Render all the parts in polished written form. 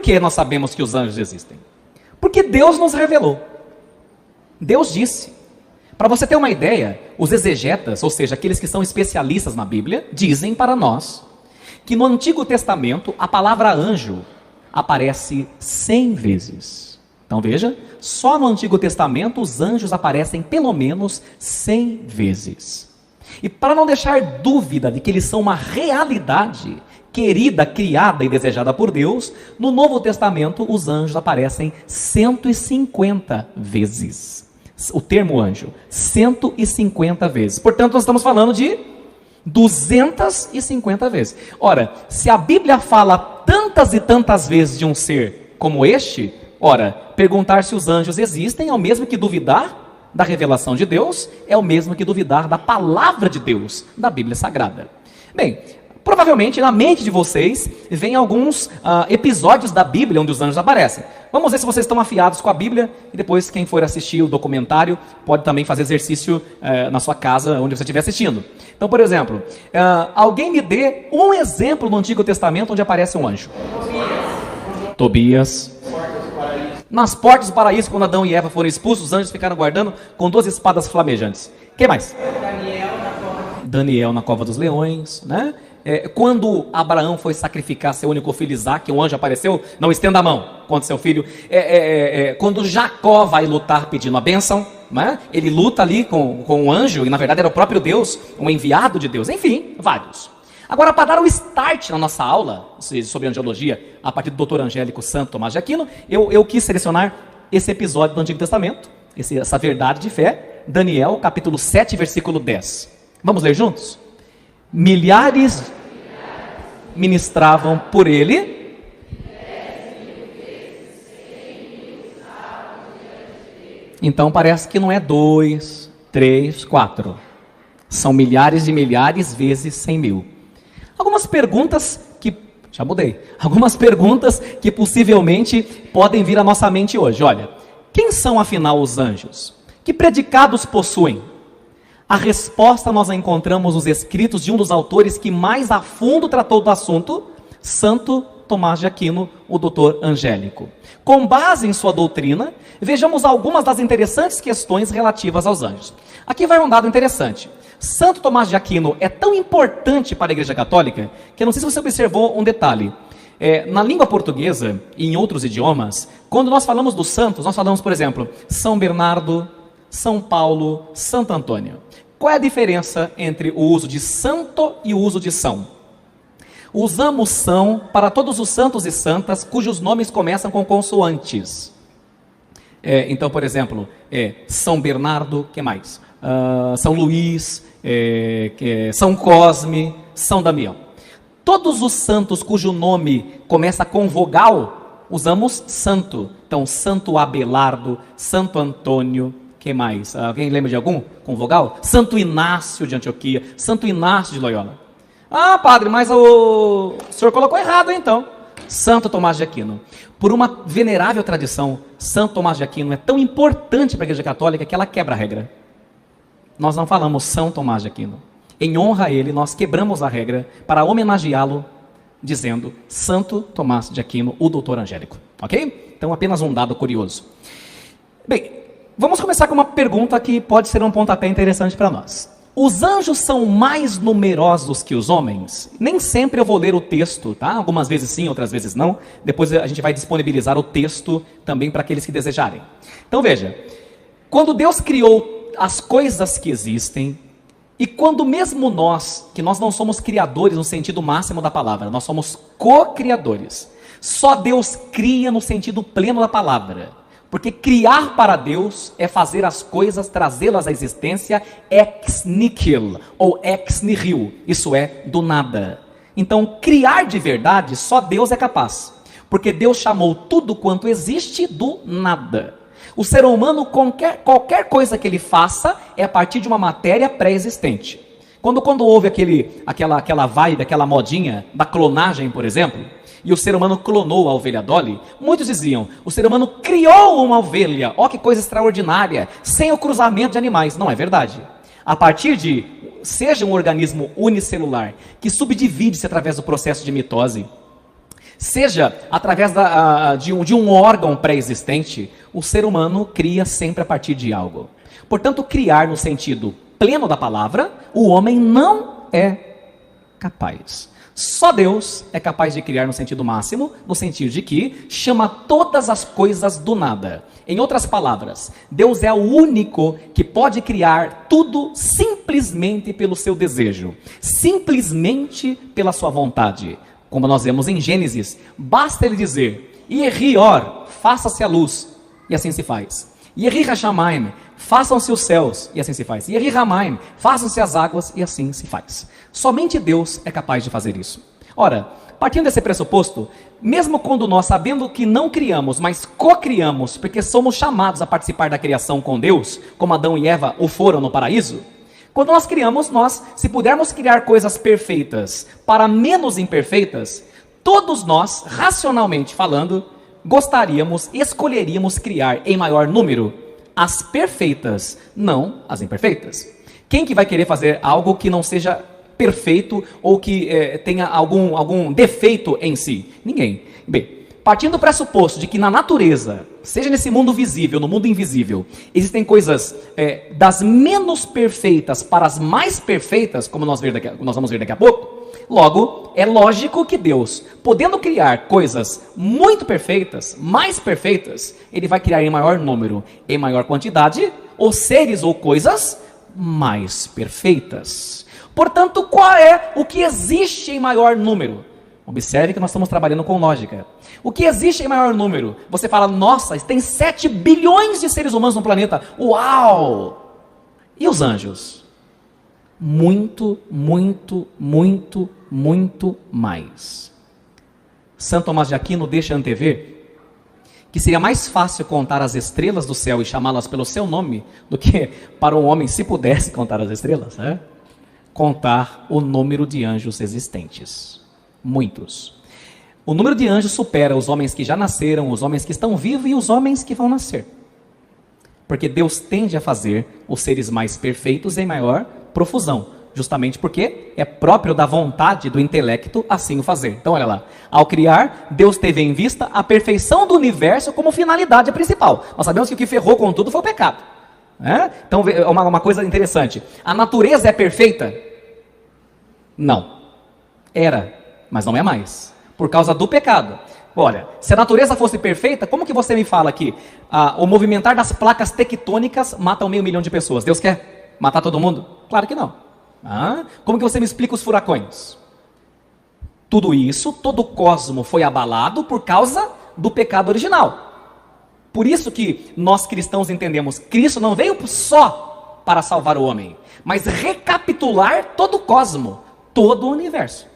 Por que nós sabemos que os anjos existem? Porque Deus nos revelou. Deus disse. Para você ter uma ideia, os exegetas, ou seja, aqueles que são especialistas na Bíblia, dizem para nós que no Antigo Testamento a palavra anjo aparece 100 vezes. Então veja, só no Antigo Testamento os anjos aparecem pelo menos 100 vezes. E para não deixar dúvida de que eles são uma realidade querida, criada e desejada por Deus, no Novo Testamento os anjos aparecem 150 vezes. O termo anjo, 150 vezes. Portanto, nós estamos falando de 250 vezes. Ora, se a Bíblia fala tantas e tantas vezes de um ser como este, ora, perguntar se os anjos existem é o mesmo que duvidar da revelação de Deus, é o mesmo que duvidar da palavra de Deus, da Bíblia Sagrada. Bem, provavelmente na mente de vocês vem alguns episódios da Bíblia onde os anjos aparecem. Vamos ver se vocês estão afiados com a Bíblia, e depois quem for assistir o documentário pode também fazer exercício na sua casa, onde você estiver assistindo. Então, por exemplo, alguém me dê um exemplo no Antigo Testamento onde aparece um anjo. Tobias. Nas portas do paraíso, quando Adão e Eva foram expulsos, os anjos ficaram guardando com 2 espadas flamejantes. Quem mais? Daniel na cova dos leões, né? Quando Abraão foi sacrificar seu único filho Isaque, um anjo apareceu, não estenda a mão contra seu filho. Quando Jacó vai lutar pedindo a bênção, né? Ele luta ali com um anjo, e na verdade era o próprio Deus, um enviado de Deus, enfim, vários. Agora, para dar o start na nossa aula sobre angelologia, a partir do Dr. Angélico Santo Tomás de Aquino, eu quis selecionar esse episódio do Antigo Testamento, essa verdade de fé, Daniel, capítulo 7, versículo 10. Vamos ler juntos? Milhares ministravam por ele. Então parece que não é 2, 3, 4. São milhares e milhares vezes 100 mil. Algumas perguntas que possivelmente podem vir à nossa mente hoje. Olha, quem são afinal os anjos? Que predicados possuem? A resposta nós a encontramos nos escritos de um dos autores que mais a fundo tratou do assunto, Santo Tomás de Aquino, o doutor Angélico. Com base em sua doutrina, vejamos algumas das interessantes questões relativas aos anjos. Aqui vai um dado interessante. Santo Tomás de Aquino é tão importante para a Igreja Católica, que eu não sei se você observou um detalhe. Na língua portuguesa e em outros idiomas, quando nós falamos dos santos, nós falamos, por exemplo, São Bernardo, São Paulo, Santo Antônio. Qual é a diferença entre o uso de santo e o uso de são? Usamos são para todos os santos e santas cujos nomes começam com consoantes. Então, por exemplo, São Bernardo, que mais? São Luís, São Cosme, São Damião. Todos os santos cujo nome começa com vogal, usamos santo. Então, Santo Abelardo, Santo Antônio, que mais? Alguém lembra de algum com vogal? Santo Inácio de Antioquia, Santo Inácio de Loyola. Ah, padre, mas o senhor colocou errado então. Santo Tomás de Aquino. Por uma venerável tradição, Santo Tomás de Aquino é tão importante para a Igreja Católica que ela quebra a regra. Nós não falamos São Tomás de Aquino. Em honra a ele, nós quebramos a regra para homenageá-lo, dizendo Santo Tomás de Aquino, o doutor Angélico. Ok? Então, apenas um dado curioso. Bem, vamos começar com uma pergunta que pode ser um pontapé interessante para nós. Os anjos são mais numerosos que os homens? Nem sempre eu vou ler o texto, tá? Algumas vezes sim, outras vezes não. Depois a gente vai disponibilizar o texto também para aqueles que desejarem. Então veja, quando Deus criou as coisas que existem, e quando mesmo nós, que nós não somos criadores no sentido máximo da palavra, nós somos co-criadores. Só Deus cria no sentido pleno da palavra. Porque criar para Deus é fazer as coisas, trazê-las à existência ex nihil, ou ex nihil, isso é, do nada. Então, criar de verdade, só Deus é capaz. Porque Deus chamou tudo quanto existe do nada. O ser humano, qualquer coisa que ele faça, é a partir de uma matéria pré-existente. Quando houve aquela vibe, aquela modinha da clonagem, por exemplo, e o ser humano clonou a ovelha Dolly, muitos diziam, o ser humano criou uma ovelha, ó que coisa extraordinária, sem o cruzamento de animais. Não é verdade. A partir de, seja um organismo unicelular, que subdivide-se através do processo de mitose, seja através de um órgão pré-existente, o ser humano cria sempre a partir de algo. Portanto, criar no sentido pleno da palavra, o homem não é capaz. Só Deus é capaz de criar no sentido máximo, no sentido de que chama todas as coisas do nada. Em outras palavras, Deus é o único que pode criar tudo simplesmente pelo seu desejo, simplesmente pela sua vontade. Como nós vemos em Gênesis, basta ele dizer, Yehi or, faça-se a luz, e assim se faz. Yehi Hashamayim, façam-se os céus, e assim se faz. Yehi Ramaim, façam-se as águas, e assim se faz. Somente Deus é capaz de fazer isso. Ora, partindo desse pressuposto, mesmo quando nós, sabendo que não criamos, mas co-criamos, porque somos chamados a participar da criação com Deus, como Adão e Eva o foram no paraíso, quando nós criamos, nós, se pudermos criar coisas perfeitas para menos imperfeitas, todos nós, racionalmente falando, gostaríamos, escolheríamos criar em maior número as perfeitas, não as imperfeitas. Quem que vai querer fazer algo que não seja perfeito ou que tenha algum defeito em si? Ninguém. Bem, partindo do pressuposto de que na natureza, seja nesse mundo visível, no mundo invisível, existem coisas das menos perfeitas para as mais perfeitas, como nós vamos ver daqui a pouco, logo, é lógico que Deus, podendo criar coisas muito perfeitas, mais perfeitas, Ele vai criar em maior número, em maior quantidade, ou seres ou coisas mais perfeitas. Portanto, qual é o que existe em maior número? Observe que nós estamos trabalhando com lógica. O que existe em maior número? Você fala, nossa, tem 7 bilhões de seres humanos no planeta. Uau! E os anjos? Muito, muito, muito, muito mais. Santo Tomás de Aquino deixa antever que seria mais fácil contar as estrelas do céu e chamá-las pelo seu nome do que para um homem, se pudesse contar as estrelas, contar o número de anjos existentes. Muitos. O número de anjos supera os homens que já nasceram, os homens que estão vivos e os homens que vão nascer. Porque Deus tende a fazer os seres mais perfeitos em maior profusão, justamente porque é próprio da vontade do intelecto assim o fazer. Então olha lá, ao criar, Deus teve em vista a perfeição do universo como finalidade principal. Nós sabemos que o que ferrou com tudo foi o pecado. Então uma coisa interessante, a natureza é perfeita? Não. Era, mas não é mais, por causa do pecado. Olha, se a natureza fosse perfeita, como que você me fala que o movimentar das placas tectônicas mata 500 mil de pessoas? Deus quer matar todo mundo? Claro que não. Como que você me explica os furacões? Tudo isso, todo o cosmo foi abalado por causa do pecado original. Por isso que nós cristãos entendemos, Cristo não veio só para salvar o homem, mas recapitular todo o cosmo, todo o universo.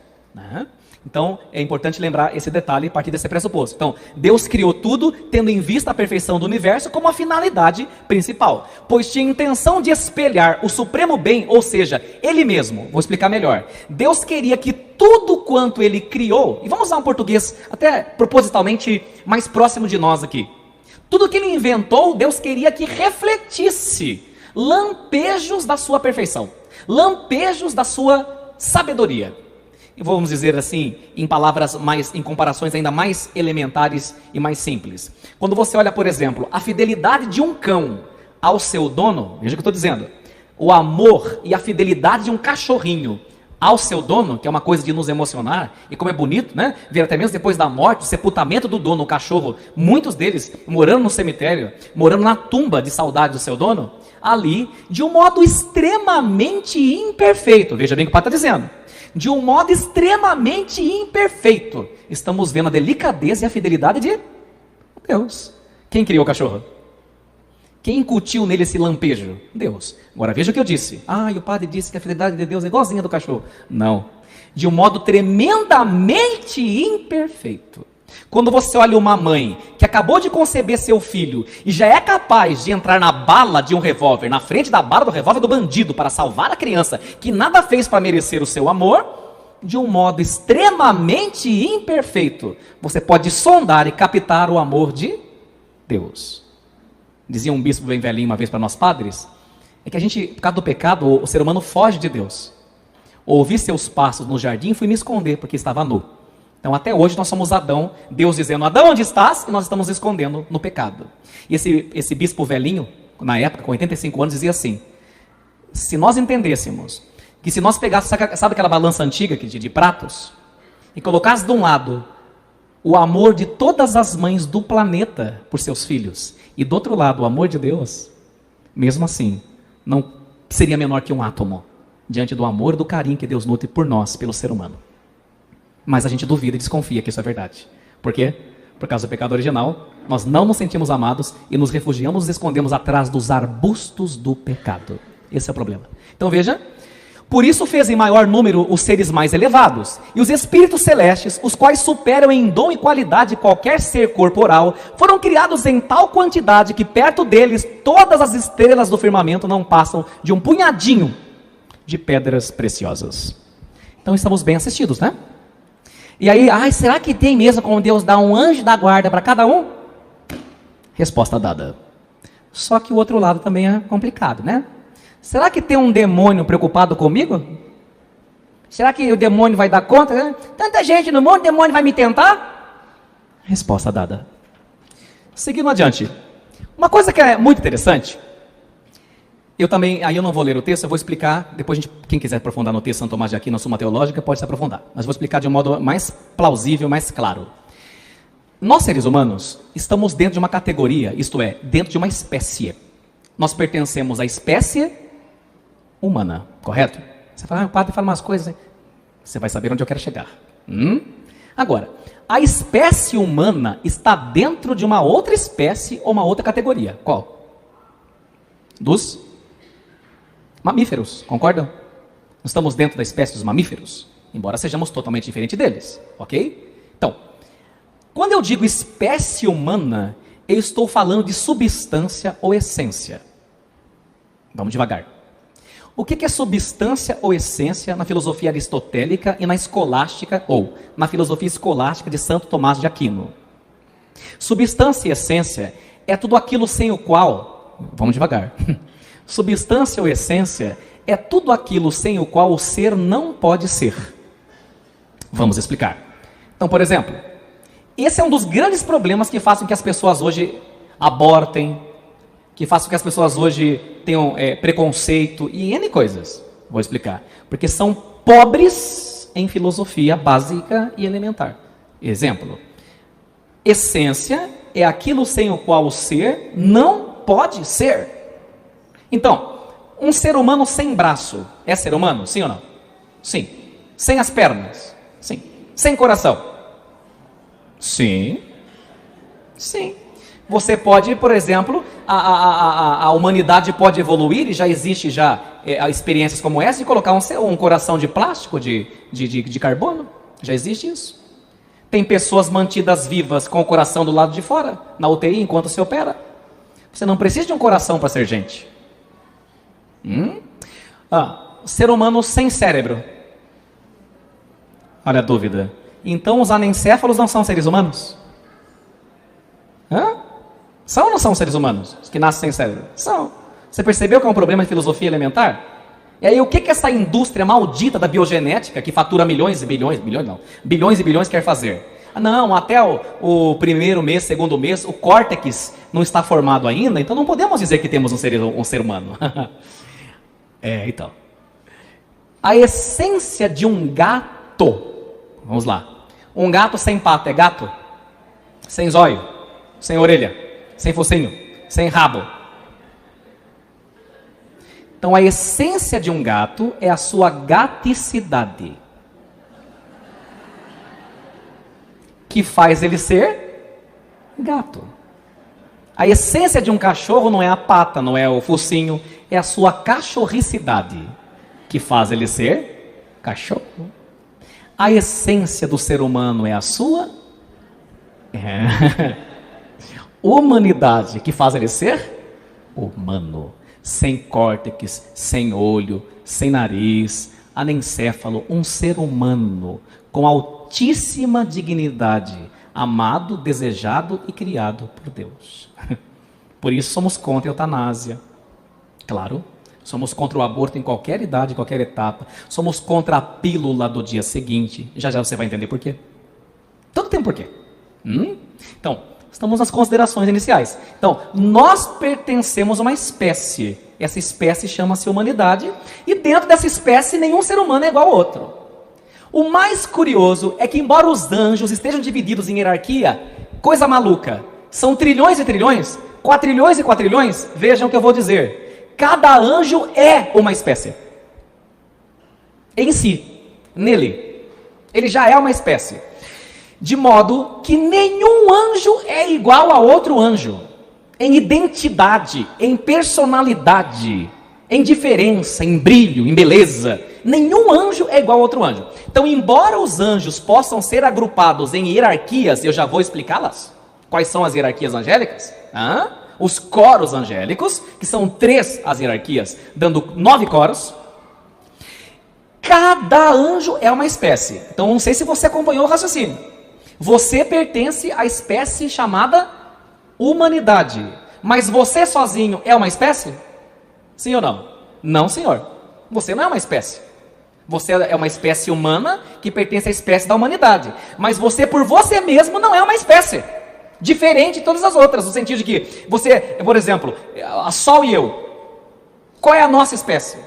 Então, é importante lembrar esse detalhe a partir desse pressuposto. Então, Deus criou tudo, tendo em vista a perfeição do universo como a finalidade principal. Pois tinha intenção de espelhar o supremo bem, ou seja, Ele mesmo. Vou explicar melhor. Deus queria que tudo quanto Ele criou, e vamos usar um português até propositalmente mais próximo de nós aqui. Tudo que Ele inventou, Deus queria que refletisse lampejos da sua perfeição, lampejos da sua sabedoria. E vamos dizer assim, em comparações ainda mais elementares e mais simples. Quando você olha, por exemplo, a fidelidade de um cão ao seu dono, veja o que eu estou dizendo, o amor e a fidelidade de um cachorrinho ao seu dono, que é uma coisa de nos emocionar, e como é bonito, ver até mesmo depois da morte, o sepultamento do dono, o cachorro, muitos deles morando no cemitério, morando na tumba de saudade do seu dono, ali, de um modo extremamente imperfeito, veja bem o que o Pai está dizendo, de um modo extremamente imperfeito, estamos vendo a delicadeza e a fidelidade de Deus. Quem criou o cachorro? Quem incutiu nele esse lampejo? Deus. Agora veja o que eu disse. E o padre disse que a fidelidade de Deus é igualzinha do cachorro. Não. De um modo tremendamente imperfeito. Quando você olha uma mãe que acabou de conceber seu filho e já é capaz de entrar na bala de um revólver, na frente da bala do revólver do bandido para salvar a criança que nada fez para merecer o seu amor, de um modo extremamente imperfeito, você pode sondar e captar o amor de Deus. Dizia um bispo bem velhinho uma vez para nós padres, é que a gente, por causa do pecado, o ser humano foge de Deus. Ouvi seus passos no jardim e fui me esconder porque estava nu. Então até hoje nós somos Adão, Deus dizendo, Adão, onde estás? E nós estamos escondendo no pecado. E esse bispo velhinho, na época, com 85 anos, dizia assim, se nós entendêssemos que se nós pegássemos, sabe aquela balança antiga de pratos? E colocasse de um lado o amor de todas as mães do planeta por seus filhos, e do outro lado o amor de Deus, mesmo assim, não seria menor que um átomo, diante do amor e do carinho que Deus nutre por nós, pelo ser humano. Mas a gente duvida e desconfia que isso é verdade. Por quê? Por causa do pecado original, nós não nos sentimos amados e nos refugiamos, nos escondemos atrás dos arbustos do pecado. Esse é o problema. Então veja, por isso fez em maior número os seres mais elevados, e os espíritos celestes, os quais superam em dom e qualidade qualquer ser corporal, foram criados em tal quantidade que perto deles todas as estrelas do firmamento não passam de um punhadinho de pedras preciosas. Então estamos bem assistidos, né? E aí, será que tem mesmo como Deus dá um anjo da guarda para cada um? Resposta dada. Só que o outro lado também é complicado, né? Será que tem um demônio preocupado comigo? Será que o demônio vai dar conta? Né? Tanta gente no mundo, o demônio vai me tentar? Resposta dada. Seguindo adiante. Uma coisa que é muito interessante, eu não vou ler o texto, eu vou explicar, depois quem quiser aprofundar no texto Santo Tomás de Aquino, na Suma Teológica, pode se aprofundar. Mas vou explicar de um modo mais plausível, mais claro. Nós, seres humanos, estamos dentro de uma categoria, isto é, dentro de uma espécie. Nós pertencemos à espécie humana, correto? Você fala, o padre fala umas coisas, hein? Você vai saber onde eu quero chegar. Agora, a espécie humana está dentro de uma outra espécie ou uma outra categoria. Qual? Dos mamíferos, concordam? Nós estamos dentro da espécie dos mamíferos, embora sejamos totalmente diferentes deles, ok? Então, quando eu digo espécie humana, eu estou falando de substância ou essência. Vamos devagar. O que é substância ou essência na filosofia aristotélica e na escolástica, ou na filosofia escolástica de Santo Tomás de Aquino? Substância e essência é tudo aquilo sem o qual... Vamos devagar. Substância ou essência é tudo aquilo sem o qual o ser não pode ser. Vamos explicar. Então, por exemplo, esse é um dos grandes problemas que fazem com que as pessoas hoje abortem, que fazem com que as pessoas hoje tenham preconceito e N coisas. Vou explicar. Porque são pobres em filosofia básica e elementar. Exemplo. Essência é aquilo sem o qual o ser não pode ser. Então, um ser humano sem braço é ser humano? Sim ou não? Sim. Sem as pernas? Sim. Sem coração? Sim. Sim. Você pode, por exemplo, a humanidade pode evoluir, e já existe experiências como essa, de colocar um coração de plástico, de carbono. Já existe isso. Tem pessoas mantidas vivas com o coração do lado de fora, na UTI, enquanto se opera. Você não precisa de um coração para ser gente. Ser humano sem cérebro. Olha a dúvida. Então os anencéfalos não são seres humanos? São ou não são seres humanos? Os que nascem sem cérebro? São. Você percebeu que é um problema de filosofia elementar? E aí o que essa indústria maldita da biogenética, que fatura bilhões e bilhões quer fazer? Não, até o primeiro mês, segundo mês, o córtex não está formado ainda, então não podemos dizer que temos um ser humano. Então. A essência de um gato, vamos lá. Um gato sem pata é gato? Sem zóio, sem orelha, sem focinho, sem rabo. Então a essência de um gato é a sua gaticidade, que faz ele ser gato. A essência de um cachorro não é a pata, não é o focinho, é a sua cachorricidade, que faz ele ser cachorro. A essência do ser humano é a sua humanidade, que faz ele ser humano. Sem córtex, sem olho, sem nariz, anencéfalo, um ser humano com altíssima dignidade, amado, desejado e criado por Deus. Por isso somos contra a eutanásia. Claro, somos contra o aborto em qualquer idade, em qualquer etapa. Somos contra a pílula do dia seguinte. Já já você vai entender por quê. Tudo tem um porquê. Então, estamos nas considerações iniciais. Então, nós pertencemos a uma espécie. Essa espécie chama-se humanidade. E dentro dessa espécie, nenhum ser humano é igual ao outro. O mais curioso é que, embora os anjos estejam divididos em hierarquia, coisa maluca, são trilhões e trilhões, quatrilhões e quatrilhões, vejam o que eu vou dizer. Cada anjo é uma espécie. Em si, nele. Ele já é uma espécie. De modo que nenhum anjo é igual a outro anjo. Em identidade, em personalidade, em diferença, em brilho, em beleza. Nenhum anjo é igual a outro anjo. Então, embora os anjos possam ser agrupados em hierarquias, eu já vou explicá-las. Quais são as hierarquias angélicas? Os coros angélicos, que são 3 as hierarquias, dando 9 coros. Cada anjo é uma espécie. Então, não sei se você acompanhou o raciocínio. Você pertence à espécie chamada humanidade. Mas você sozinho é uma espécie? Sim ou não? Não, senhor. Você não é uma espécie. Você é uma espécie humana que pertence à espécie da humanidade. Mas você por você mesmo não é uma espécie. Diferente de todas as outras. No sentido de que você, por exemplo, a Sol e eu. Qual é a nossa espécie?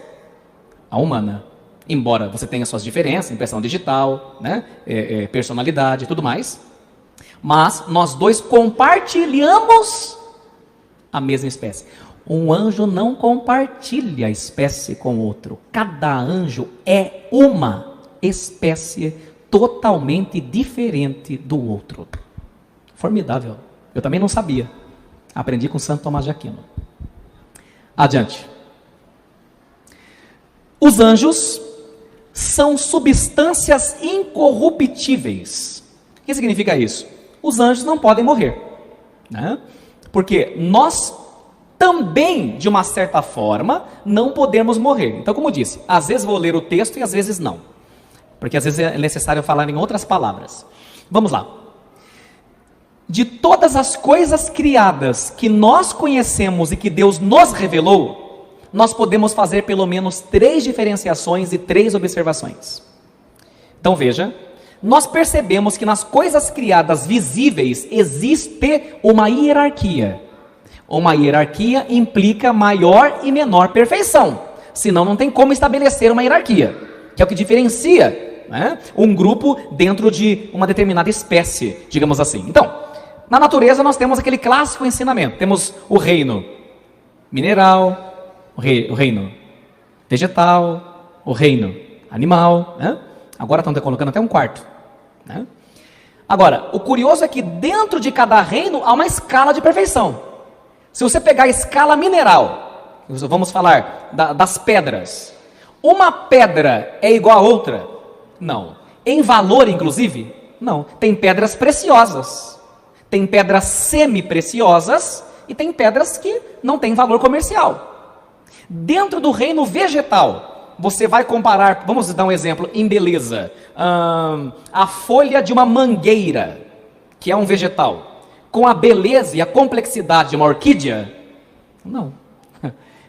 A humana. Embora você tenha suas diferenças, impressão digital, né? Personalidade e tudo mais. Mas nós dois compartilhamos a mesma espécie. Um anjo não compartilha a espécie com o outro. Cada anjo é uma espécie totalmente diferente do outro. Formidável. Eu também não sabia. Aprendi com Santo Tomás de Aquino. Adiante. Os anjos são substâncias incorruptíveis. O que significa isso? Os anjos não podem morrer, né? Porque nós também, de uma certa forma, não podemos morrer. Então, como eu disse, às vezes vou ler o texto e às vezes não. Porque às vezes é necessário falar em outras palavras. Vamos lá. De todas as coisas criadas que nós conhecemos e que Deus nos revelou, nós podemos fazer pelo menos 3 diferenciações e 3 observações. Então veja, nós percebemos que nas coisas criadas visíveis existe uma hierarquia. Uma hierarquia implica maior e menor perfeição. Senão não tem como estabelecer uma hierarquia, que é o que diferencia, né, um grupo dentro de uma determinada espécie, digamos assim. Então, na natureza nós temos aquele clássico ensinamento. Temos o reino mineral, o reino vegetal, o reino animal, né? Agora estão colocando até um quarto, né? Agora, o curioso é que dentro de cada reino há uma escala de perfeição. Se você pegar a escala mineral, vamos falar das pedras. Uma pedra é igual a outra? Não. Em valor, inclusive? Não. Tem pedras preciosas, tem pedras semi-preciosas e tem pedras que não têm valor comercial. Dentro do reino vegetal, você vai comparar, vamos dar um exemplo em beleza, a folha de uma mangueira, que é um vegetal, com a beleza e a complexidade de uma orquídea? Não.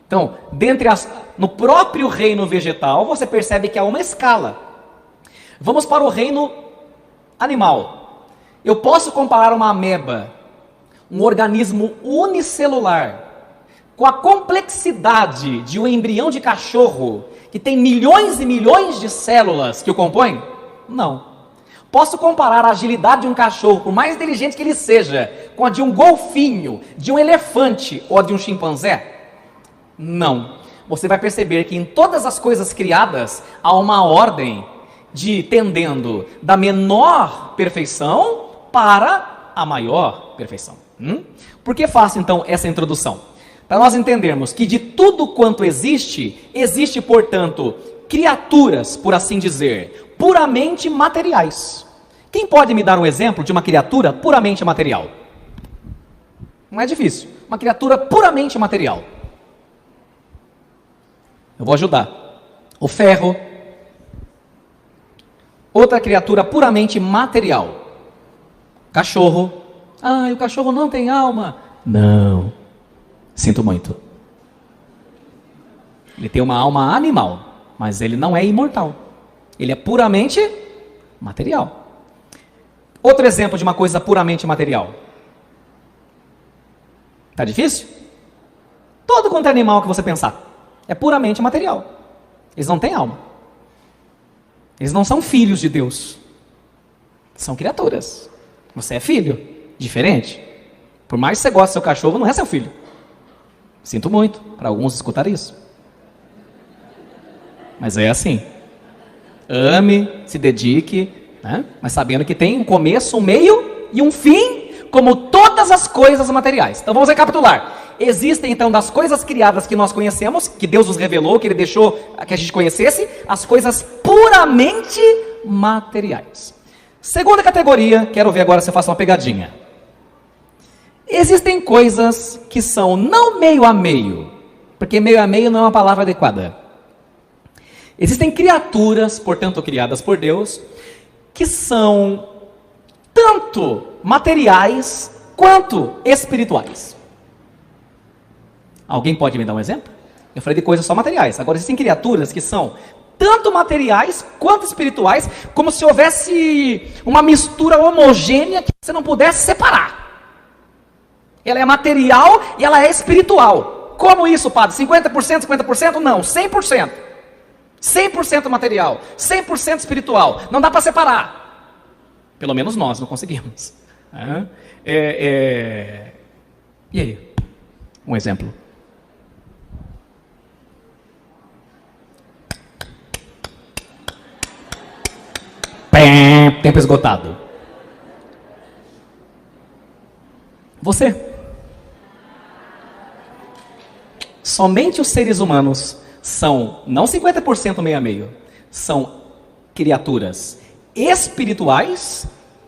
Então, no próprio reino vegetal, você percebe que há uma escala. Vamos para o reino animal. Eu posso comparar uma ameba, um organismo unicelular, com a complexidade de um embrião de cachorro, que tem milhões e milhões de células que o compõem? Não. Posso comparar a agilidade de um cachorro, por mais inteligente que ele seja, com a de um golfinho, de um elefante ou a de um chimpanzé? Não. Você vai perceber que em todas as coisas criadas há uma ordem tendendo da menor perfeição para a maior perfeição. Por que faço então essa introdução? Para nós entendermos que de tudo quanto existe, portanto, criaturas, por assim dizer, puramente materiais. Quem pode me dar um exemplo de uma criatura puramente material? Não é difícil. Uma criatura puramente material. Eu vou ajudar. O ferro. Outra criatura puramente material. Cachorro. O cachorro não tem alma. Não. Sinto muito. Ele tem uma alma animal, mas ele não é imortal. Ele é puramente material. Outro exemplo de uma coisa puramente material. Tá difícil? Todo quanto é animal que você pensar é puramente material. Eles não têm alma. Eles não são filhos de Deus. São criaturas. Você é filho, diferente. Por mais que você goste do seu cachorro, não é seu filho. Sinto muito para alguns escutar isso. Mas é assim. Ame, se dedique, né? Mas sabendo que tem um começo, um meio e um fim, como todas as coisas materiais. Então vamos recapitular. Existem então das coisas criadas que nós conhecemos, que Deus nos revelou, que Ele deixou que a gente conhecesse, as coisas puramente materiais. Segunda categoria, quero ver agora se eu faço uma pegadinha. Existem coisas que são não meio a meio, porque meio a meio não é uma palavra adequada. Existem criaturas, portanto criadas por Deus, que são tanto materiais quanto espirituais. Alguém pode me dar um exemplo? Eu falei de coisas só materiais. Agora existem criaturas que são tanto materiais quanto espirituais, como se houvesse uma mistura homogênea que você não pudesse separar. Ela é material e ela é espiritual. Como isso, padre? 50%, 50%? Não, 100%. 100% material, 100% espiritual. Não dá para separar. Pelo menos nós não conseguimos. E aí? Um exemplo. Tempo esgotado. Você. Somente os seres humanos são, não 50% meio a meio, são criaturas espirituais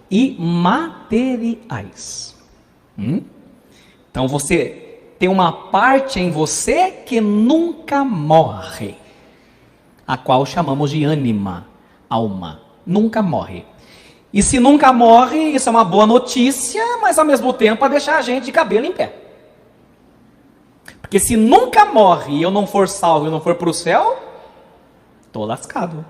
e materiais. Então você tem uma parte em você que nunca morre, a qual chamamos de ânima, alma. Nunca morre. E se nunca morre, isso é uma boa notícia, mas ao mesmo tempo vai deixar a gente de cabelo em pé. Porque se nunca morre e eu não for salvo e não for para o céu, estou lascado.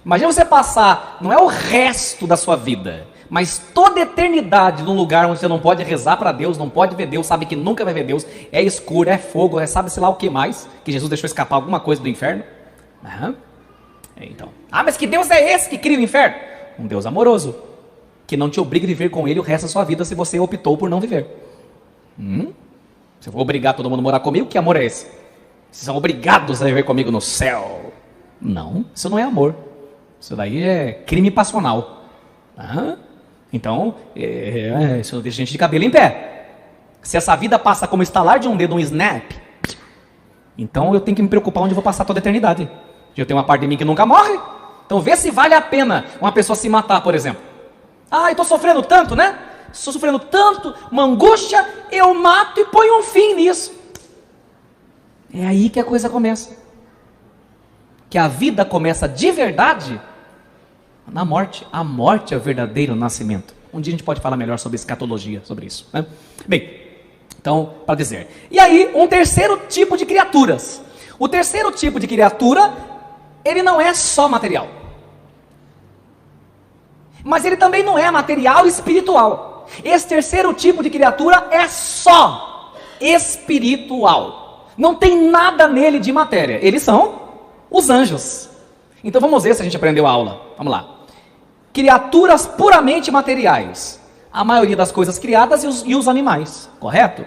Imagina você passar, não é o resto da sua vida, mas toda a eternidade num lugar onde você não pode rezar para Deus, não pode ver Deus, sabe que nunca vai ver Deus, é escuro, é fogo, sabe sei lá o que mais, que Jesus deixou escapar alguma coisa do inferno. Então, mas que Deus é esse que cria o inferno? Um Deus amoroso, que não te obriga a viver com Ele o resto da sua vida se você optou por não viver. Se eu vou obrigar todo mundo a morar comigo, que amor é esse? Vocês são obrigados a viver comigo no céu. Não, isso não é amor. Isso daí é crime passional. Então, isso deixa a gente de cabelo em pé. Se essa vida passa como estalar de um dedo, um snap, então eu tenho que me preocupar onde eu vou passar toda a eternidade. Eu tenho uma parte de mim que nunca morre. Então vê se vale a pena uma pessoa se matar, por exemplo. Eu estou sofrendo tanto, né? Estou sofrendo tanto, uma angústia, eu mato e ponho um fim nisso. É aí que a coisa começa. Que a vida começa de verdade na morte. A morte é o verdadeiro nascimento. Um dia a gente pode falar melhor sobre escatologia, sobre isso, né? Bem, então, para dizer. E aí, um terceiro tipo de criaturas. O terceiro tipo de criatura, ele não é só material. Mas ele também não é material e espiritual. Esse terceiro tipo de criatura é só espiritual. Não tem nada nele de matéria. Eles são os anjos. Então vamos ver se a gente aprendeu a aula. Vamos lá. Criaturas puramente materiais. A maioria das coisas criadas e os animais. Correto?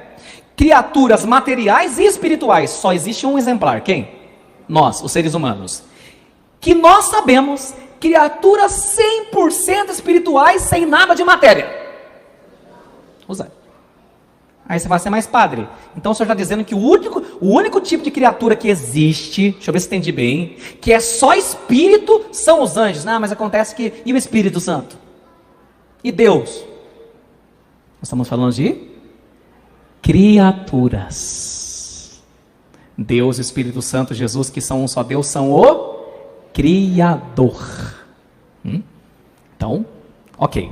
Criaturas materiais e espirituais. Só existe um exemplar. Quem? Nós, os seres humanos. Que nós sabemos, criaturas 100% espirituais sem nada de matéria. Usar. Aí você vai ser mais padre. Então o senhor está dizendo que o único tipo de criatura que existe, deixa eu ver se entendi bem, que é só espírito, são os anjos. Não, mas acontece que, e o Espírito Santo? E Deus? Nós estamos falando de criaturas. Deus, Espírito Santo, Jesus, que são um só Deus, são o Criador. Então, ok.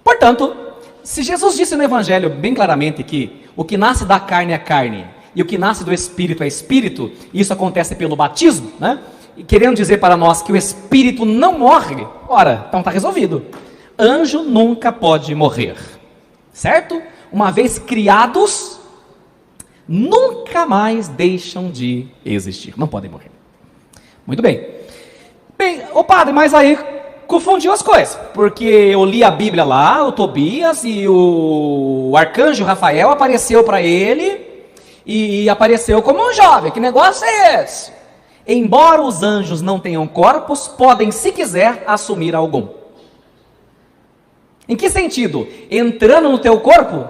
Portanto, se Jesus disse no Evangelho bem claramente que o que nasce da carne é carne e o que nasce do Espírito é Espírito, e isso acontece pelo batismo, né? querendo dizer para nós que o espírito não morre, ora, então está resolvido. Anjo nunca pode morrer, certo? Uma vez criados, nunca mais deixam de existir, não podem morrer. Muito bem. Bem, ô padre, mas aí confundiu as coisas, porque eu li a Bíblia lá, o Tobias, e o arcanjo Rafael apareceu para ele, e apareceu como um jovem. Que negócio é esse? Embora os anjos não tenham corpos, podem, se quiser, assumir algum. Em que sentido? Entrando no teu corpo?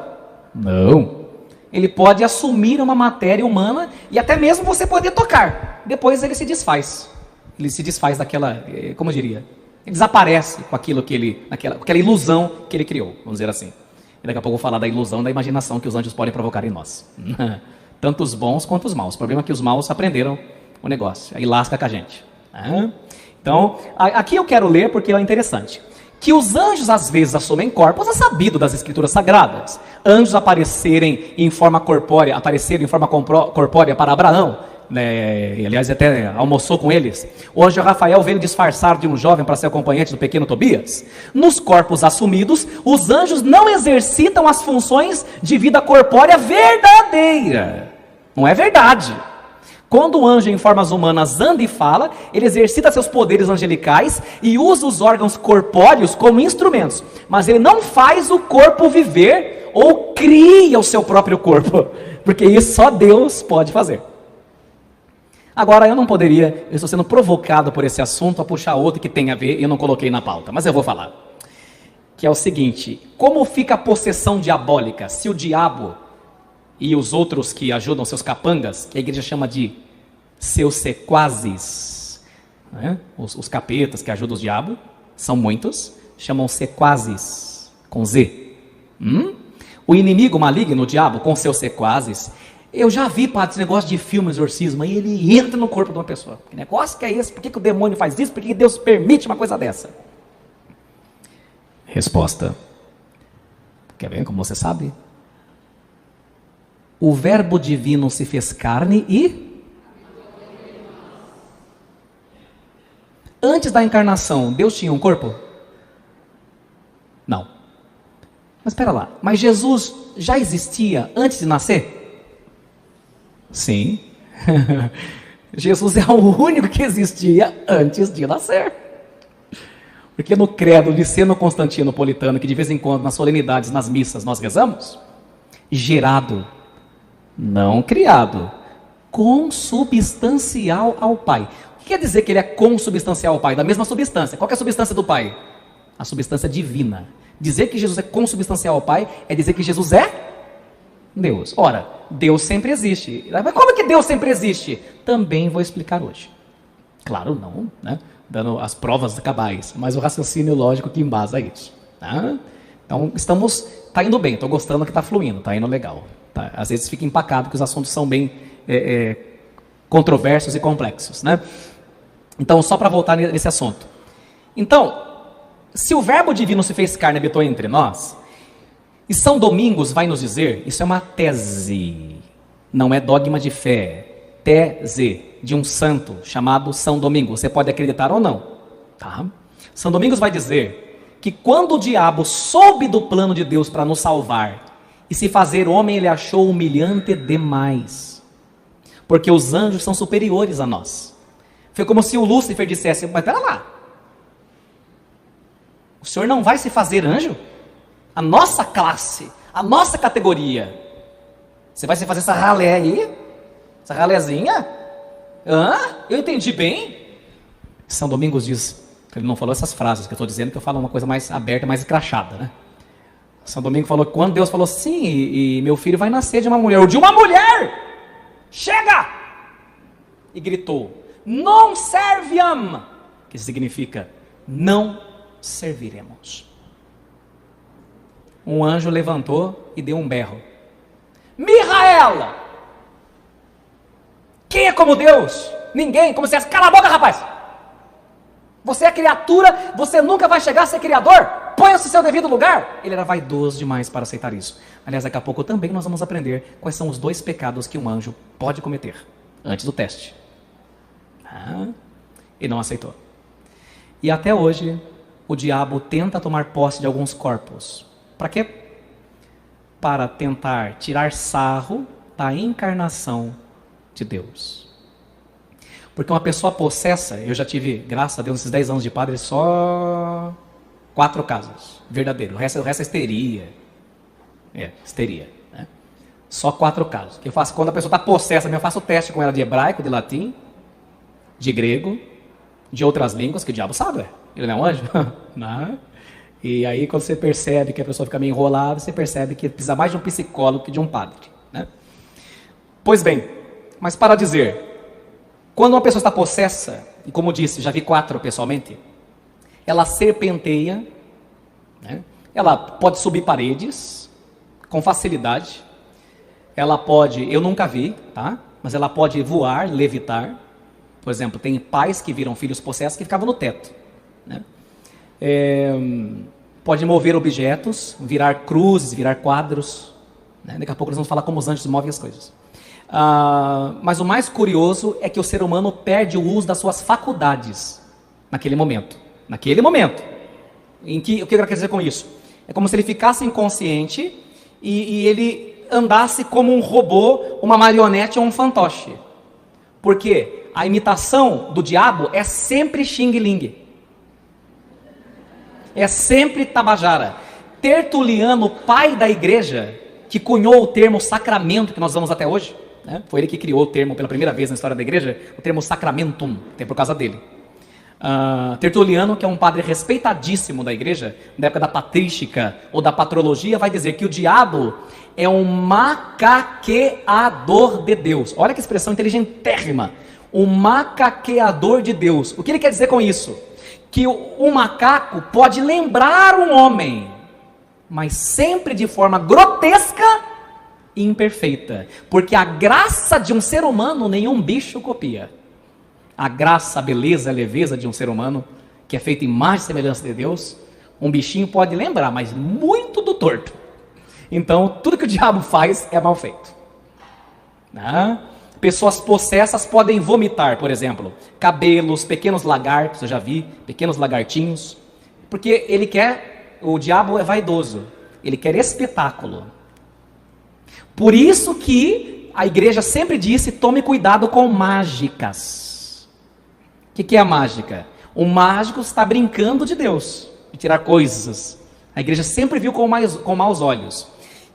Não. Ele pode assumir uma matéria humana e até mesmo você poder tocar. Depois ele se desfaz. Ele se desfaz daquela, como eu diria, ele desaparece com aquilo que ele, com aquela ilusão que ele criou, vamos dizer assim. E daqui a pouco eu vou falar da ilusão, da imaginação que os anjos podem provocar em nós. Tanto os bons quanto os maus. O problema é que os maus aprenderam o negócio, aí lasca com a gente. Então, aqui eu quero ler porque é interessante. Que os anjos às vezes assumem corpos é sabido das escrituras sagradas. Anjos aparecerem em forma corpórea para Abraão, né? Aliás, até almoçou com eles. O anjo Rafael veio disfarçar de um jovem para ser acompanhante do pequeno Tobias. Nos corpos assumidos, os anjos não exercitam as funções de vida corpórea verdadeira. Não é verdade. Quando o anjo em formas humanas anda e fala, ele exercita seus poderes angelicais e usa os órgãos corpóreos como instrumentos. Mas ele não faz o corpo viver ou cria o seu próprio corpo, porque isso só Deus pode fazer. Agora, eu não poderia, eu estou sendo provocado por esse assunto a puxar outro que tem a ver e eu não coloquei na pauta, mas eu vou falar. Que é o seguinte: como fica a possessão diabólica se o diabo e os outros que ajudam, seus capangas, que a igreja chama de seus sequazes, né? Os capetas que ajudam o diabo, são muitos, chamam sequazes, com Z. O inimigo maligno, o diabo, com seus sequazes. Eu já vi, padre, esse negócio de filme, exorcismo, e ele entra no corpo de uma pessoa. Que negócio que é esse? Por que o demônio faz isso? Por que Deus permite uma coisa dessa? Resposta. Quer ver como você sabe? O verbo divino se fez carne e... Antes da encarnação, Deus tinha um corpo? Não. Mas espera lá, mas Jesus já existia antes de nascer? Sim. Jesus é o único que existia antes de nascer. Porque no credo Niceno Constantinopolitano, que de vez em quando nas solenidades, nas missas nós rezamos, gerado, não criado, consubstancial ao Pai. O que quer dizer que ele é consubstancial ao Pai? Da mesma substância. Qual que é a substância do Pai? A substância divina. Dizer que Jesus é consubstancial ao Pai é dizer que Jesus é Deus. Ora, Deus sempre existe. Mas como é que Deus sempre existe? Também vou explicar hoje. Claro, não, né? Dando as provas cabais, mas o raciocínio lógico que embasa isso. Tá? Então, está indo bem, estou gostando que está fluindo, está indo legal. Tá? Às vezes fica empacado, porque os assuntos são bem controversos e complexos. Né? Então, só para voltar nesse assunto. Então, se o verbo divino se fez carne e habitou entre nós, e São Domingos vai nos dizer, isso é uma tese, não é dogma de fé, tese de um santo chamado São Domingos, você pode acreditar ou não, tá? São Domingos vai dizer que quando o diabo soube do plano de Deus para nos salvar e se fazer homem, ele achou humilhante demais, porque os anjos são superiores a nós. Foi como se o Lúcifer dissesse, mas pera lá, o senhor não vai se fazer anjo? A nossa classe, a nossa categoria, você vai se fazer essa ralé aí? Essa ralézinha? Eu entendi bem? São Domingos diz, ele não falou essas frases que eu estou dizendo, que eu falo uma coisa mais aberta, mais escrachada, né? São Domingos falou que quando Deus falou, sim, e meu filho vai nascer de uma mulher, ou de uma mulher, chega! E gritou, non serviam, que significa, não serviremos. Um anjo levantou e deu um berro. Micael! Quem é como Deus? Ninguém. Como se fosse, cala a boca, rapaz! Você é criatura, você nunca vai chegar a ser criador. Ponha-se em seu devido lugar. Ele era vaidoso demais para aceitar isso. Aliás, daqui a pouco também nós vamos aprender quais são os 2 pecados que um anjo pode cometer antes do teste. e não aceitou. E até hoje, o diabo tenta tomar posse de alguns corpos. Para quê? Para tentar tirar sarro da encarnação de Deus. Porque uma pessoa possessa, eu já tive, graças a Deus, nesses 10 anos de padre, só 4 casos verdadeiros. O resto é histeria. Histeria. Né? Só 4 casos. Que eu faço, quando a pessoa está possessa, eu faço o teste com ela de hebraico, de latim, de grego, de outras línguas, que o diabo sabe. Ele não é um anjo? Não. E aí, quando você percebe que a pessoa fica meio enrolada, você percebe que precisa mais de um psicólogo que de um padre. Né? Pois bem, mas para dizer, quando uma pessoa está possessa, e como disse, já vi 4 pessoalmente, ela serpenteia, né? Ela pode subir paredes com facilidade, ela pode, eu nunca vi, tá? Mas ela pode voar, levitar. Por exemplo, tem pais que viram filhos possessos que ficavam no teto. Né? Pode mover objetos, virar cruzes, virar quadros. Né? Daqui a pouco nós vamos falar como os anjos movem as coisas. Mas o mais curioso é que o ser humano perde o uso das suas faculdades naquele momento. Naquele momento. O que eu quero dizer com isso? É como se ele ficasse inconsciente e ele andasse como um robô, uma marionete ou um fantoche. Porque a imitação do diabo é sempre xing-ling. É sempre tabajara. Tertuliano, pai da igreja, que cunhou o termo sacramento que nós usamos até hoje, né? Foi ele que criou o termo pela primeira vez na história da igreja, o termo sacramentum, tem por causa dele. Tertuliano, que é um padre respeitadíssimo da igreja, na época da patrística ou da patrologia, vai dizer que o diabo é um macaqueador de Deus. Olha que expressão inteligentérrima. O macaqueador de Deus. O que ele quer dizer com isso? Que o macaco pode lembrar um homem, mas sempre de forma grotesca e imperfeita. Porque a graça de um ser humano nenhum bicho copia. A graça, a beleza, a leveza de um ser humano, que é feito em imagem e semelhança de Deus, um bichinho pode lembrar, mas muito do torto. Então, tudo que o diabo faz é mal feito. Pessoas possessas podem vomitar, por exemplo, cabelos, pequenos lagartos, eu já vi, pequenos lagartinhos, porque o diabo é vaidoso, ele quer espetáculo. Por isso que a igreja sempre disse, tome cuidado com mágicas. O que é a mágica? O mágico está brincando de Deus, de tirar coisas. A igreja sempre viu com maus olhos.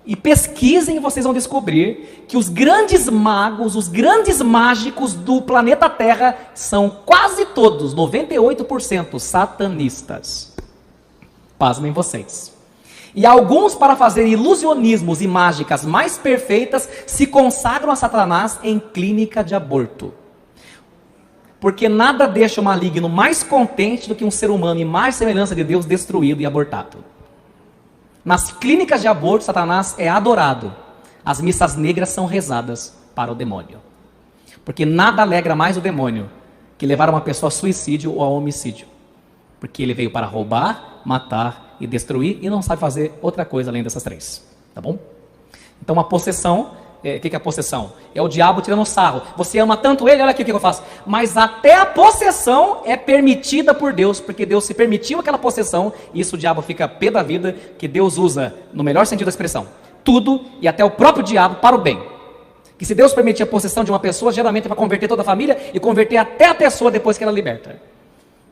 E pesquisem e vocês vão descobrir que os grandes magos, os grandes mágicos do planeta Terra são quase todos, 98%, satanistas. Pasmem vocês. E alguns, para fazer ilusionismos e mágicas mais perfeitas, se consagram a Satanás em clínica de aborto. Porque nada deixa o maligno mais contente do que um ser humano em mais semelhança de Deus destruído e abortado. Nas clínicas de aborto, Satanás é adorado. As missas negras são rezadas para o demônio. Porque nada alegra mais o demônio que levar uma pessoa a suicídio ou a homicídio. Porque ele veio para roubar, matar e destruir e não sabe fazer outra coisa além dessas 3. Tá bom? Então a possessão... O que é a possessão? É o diabo tirando sarro. Você ama tanto ele, olha aqui o que eu faço. Mas até a possessão é permitida por Deus, porque Deus se permitiu aquela possessão, e isso o diabo fica pé da vida, que Deus usa, no melhor sentido da expressão, tudo e até o próprio diabo para o bem. Que se Deus permitir a possessão de uma pessoa, geralmente vai converter toda a família e converter até a pessoa depois que ela liberta.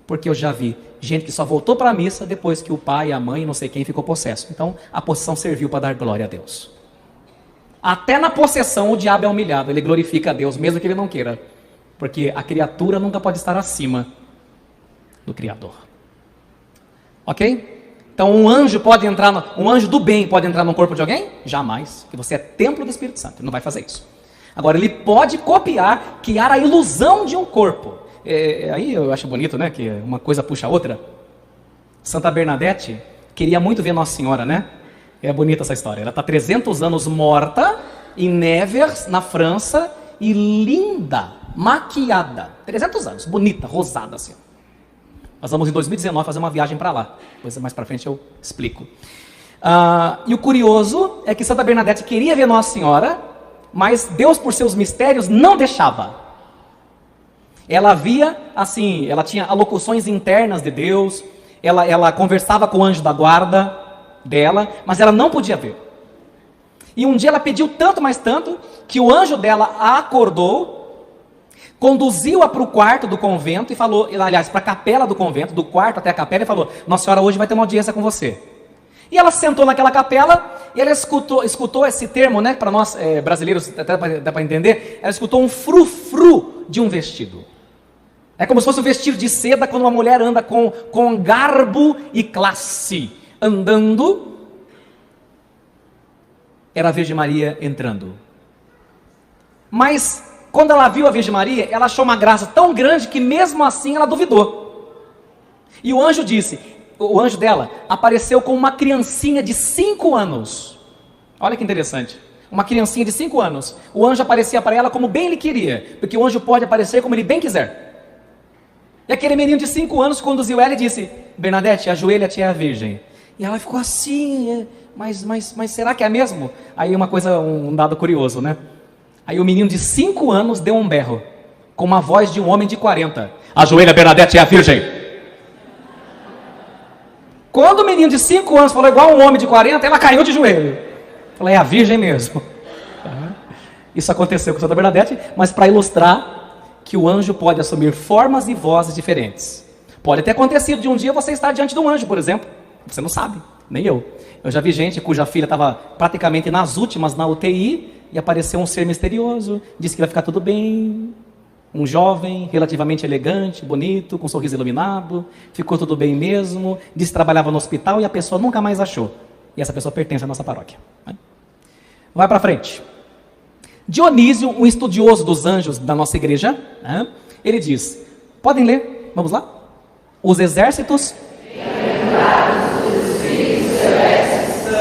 Porque eu já vi gente que só voltou para a missa depois que o pai, a mãe, não sei quem ficou possesso. Então a possessão serviu para dar glória a Deus. Até na possessão o diabo é humilhado, ele glorifica a Deus, mesmo que ele não queira. Porque a criatura nunca pode estar acima do Criador. Ok? Então um anjo do bem pode entrar no corpo de alguém? Jamais, porque você é templo do Espírito Santo, ele não vai fazer isso. Agora ele pode copiar, criar a ilusão de um corpo. Aí eu acho bonito, né, que uma coisa puxa a outra. Santa Bernadette queria muito ver Nossa Senhora, né? É bonita essa história. Ela está 300 anos morta, em Nevers, na França, e linda, maquiada. 300 anos, bonita, rosada assim. Nós vamos em 2019 fazer uma viagem para lá. Depois mais para frente eu explico. E o curioso é que Santa Bernadette queria ver Nossa Senhora, mas Deus, por seus mistérios, não deixava. Ela via, assim, ela tinha alocuções internas de Deus, ela conversava com o anjo da guarda dela, mas ela não podia ver. E um dia ela pediu tanto, mais tanto, que o anjo dela a acordou, conduziu-a para o quarto do convento e falou, aliás, para a capela do convento, do quarto até a capela, e falou: Nossa Senhora hoje vai ter uma audiência com você. E ela sentou naquela capela, e ela escutou esse termo, né, para nós brasileiros, até dá para entender, ela escutou um frufru de um vestido. É como se fosse um vestido de seda quando uma mulher anda com garbo e classe, andando. Era a Virgem Maria entrando. Mas, quando ela viu a Virgem Maria, ela achou uma graça tão grande que mesmo assim ela duvidou. E o anjo dela apareceu com uma criancinha de 5 anos. Olha que interessante. Uma criancinha de 5 anos. O anjo aparecia para ela como bem ele queria, porque o anjo pode aparecer como ele bem quiser. E aquele menino de 5 anos conduziu ela e disse: Bernadette, ajoelha-te à Virgem. E ela ficou assim, mas será que é mesmo? Aí um dado curioso, né? Aí o menino de 5 anos deu um berro, com uma voz de um homem de 40. Ajoelha, Bernadette, é a Virgem. Quando o menino de 5 anos falou igual um homem de 40, ela caiu de joelho. Falei, é a Virgem mesmo. Isso aconteceu com Santa Bernadette, mas para ilustrar que o anjo pode assumir formas e vozes diferentes. Pode ter acontecido de um dia você estar diante de um anjo, por exemplo. Você não sabe, nem eu. Eu já vi gente cuja filha estava praticamente nas últimas na UTI e apareceu um ser misterioso, disse que vai ficar tudo bem. Um jovem, relativamente elegante, bonito, com um sorriso iluminado, ficou tudo bem mesmo, disse que trabalhava no hospital e a pessoa nunca mais achou. E essa pessoa pertence à nossa paróquia. Vai para frente. Dionísio, um estudioso dos anjos da nossa igreja, ele diz, podem ler, vamos lá? Os exércitos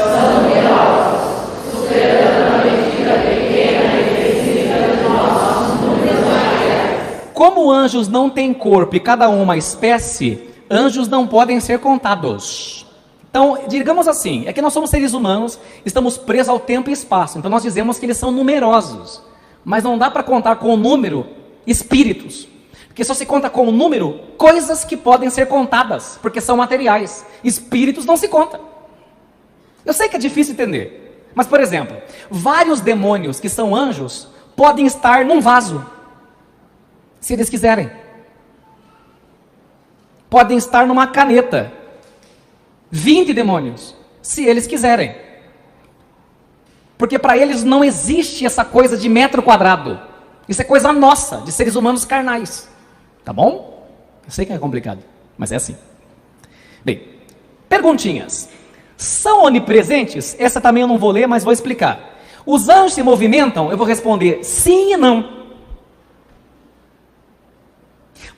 são numerosos, superando a medida pequena e precisa de nossos números materiais. Como anjos não têm corpo e cada um uma espécie, anjos não podem ser contados. Então, digamos assim, é que nós somos seres humanos, estamos presos ao tempo e espaço, então nós dizemos que eles são numerosos, mas não dá para contar com o número espíritos, porque só se conta com o número coisas que podem ser contadas, porque são materiais, espíritos não se conta. Eu sei que é difícil entender, mas por exemplo, vários demônios que são anjos, podem estar num vaso, se eles quiserem, podem estar numa caneta, 20 demônios, se eles quiserem. Porque para eles não existe essa coisa de metro quadrado. Isso é coisa nossa, de seres humanos carnais. Tá bom? Eu sei que é complicado, mas é assim. Bem, perguntinhas. São onipresentes? Essa também eu não vou ler, mas vou explicar. Os anjos se movimentam? Eu vou responder sim e não.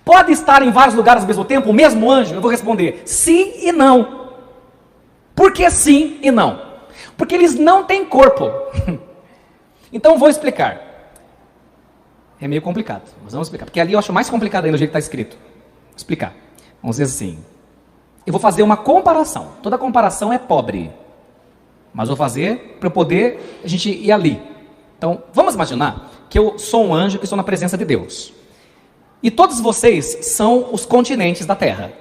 Pode estar em vários lugares ao mesmo tempo, o mesmo anjo? Eu vou responder sim e não. Por que sim e não? Porque eles não têm corpo. Então vou explicar. É meio complicado, mas vamos explicar. Porque ali eu acho mais complicado ainda o jeito que está escrito. Vou explicar. Vamos dizer assim. Eu vou fazer uma comparação. Toda comparação é pobre. Mas vou fazer para poder a gente ir ali. Então, vamos imaginar que eu sou um anjo que estou na presença de Deus. E todos vocês são os continentes da Terra.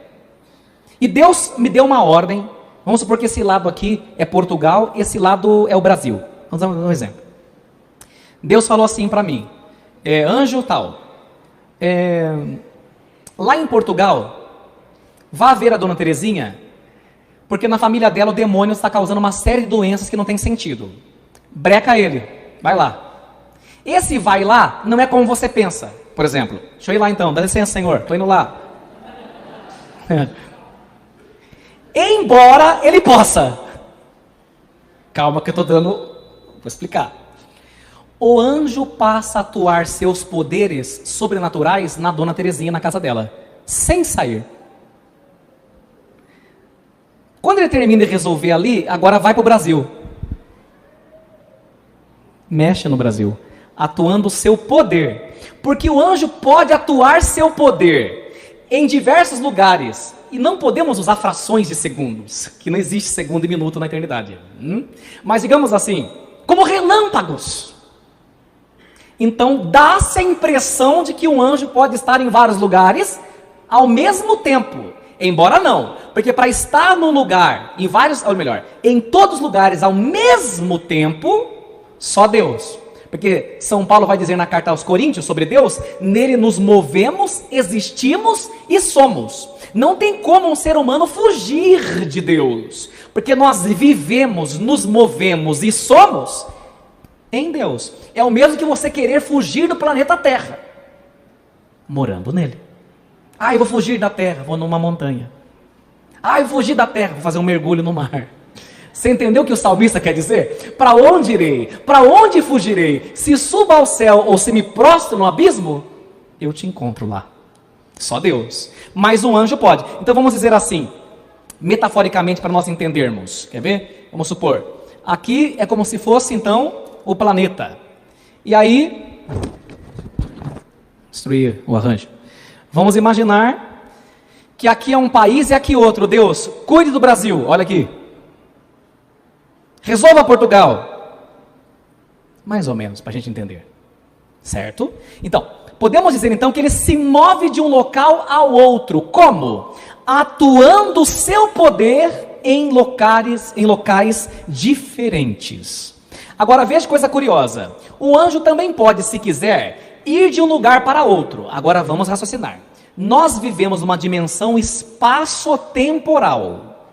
E Deus me deu uma ordem. Vamos supor que esse lado aqui é Portugal, esse lado é o Brasil. Vamos dar um exemplo. Deus falou assim para mim, anjo tal, lá em Portugal, vá ver a dona Terezinha, porque na família dela o demônio está causando uma série de doenças que não tem sentido. Breca ele, vai lá. Esse vai lá não é como você pensa. Por exemplo, deixa eu ir lá então, dá licença, senhor, estou indo lá. Embora ele possa. Calma que eu estou dando, vou explicar. O anjo passa a atuar seus poderes sobrenaturais na dona Terezinha, na casa dela, sem sair. Quando ele termina de resolver ali, agora vai para o Brasil. Mexe no Brasil, atuando o seu poder. Porque o anjo pode atuar seu poder em diversos lugares. E não podemos usar frações de segundos, que não existe segundo e minuto na eternidade. Mas digamos assim, como relâmpagos. Então dá-se a impressão de que um anjo pode estar em vários lugares ao mesmo tempo. Embora não, porque para estar num lugar, em vários, ou melhor, em todos os lugares ao mesmo tempo, só Deus. Porque São Paulo vai dizer na carta aos Coríntios sobre Deus, nele nos movemos, existimos e somos. Não tem como um ser humano fugir de Deus, porque nós vivemos, nos movemos e somos em Deus. É o mesmo que você querer fugir do planeta Terra, morando nele. Eu vou fugir da terra, vou numa montanha. Eu vou fugir da terra, vou fazer um mergulho no mar. Você entendeu o que o salmista quer dizer? Para onde irei? Para onde fugirei? Se subo ao céu ou se me prostro no abismo, eu te encontro lá. Só Deus. Mas um anjo pode. Então vamos dizer assim, metaforicamente para nós entendermos. Quer ver? Vamos supor, aqui é como se fosse então o planeta. E aí, destruir o arranjo. Vamos imaginar que aqui é um país e aqui outro. Deus, cuide do Brasil. Olha aqui. Resolva Portugal. Mais ou menos, para a gente entender. Certo? Então, podemos dizer então que ele se move de um local ao outro. Como? Atuando o seu poder em locais diferentes. Agora veja coisa curiosa. O anjo também pode, se quiser, ir de um lugar para outro. Agora vamos raciocinar. Nós vivemos numa dimensão espaço-temporal,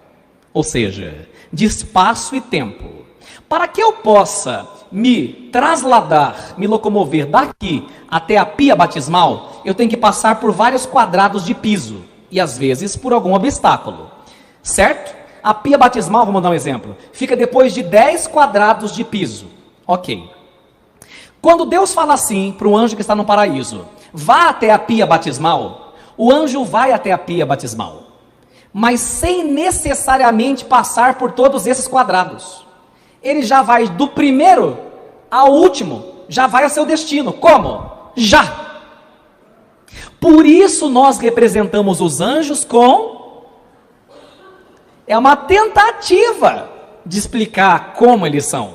ou seja, de espaço e tempo. Para que eu possa me trasladar, me locomover daqui até a pia batismal, eu tenho que passar por vários quadrados de piso, e às vezes por algum obstáculo, certo? A pia batismal, vamos dar um exemplo, fica depois de 10 quadrados de piso, ok. Quando Deus fala assim para o anjo que está no paraíso, vá até a pia batismal, o anjo vai até a pia batismal, mas sem necessariamente passar por todos esses quadrados. Ele já vai do primeiro ao último, já vai ao seu destino. Como? Já! Por isso nós representamos os anjos com... É uma tentativa de explicar como eles são.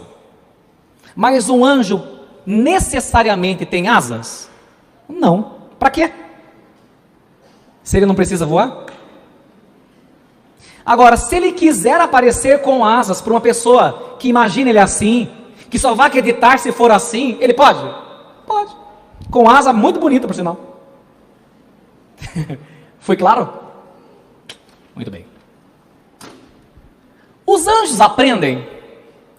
Mas um anjo necessariamente tem asas? Não. Para quê? Se ele não precisa voar? Agora, se ele quiser aparecer com asas para uma pessoa que imagina ele assim, que só vai acreditar se for assim, ele pode? Pode. Com asa muito bonita, por sinal. Foi claro? Muito bem. Os anjos aprendem?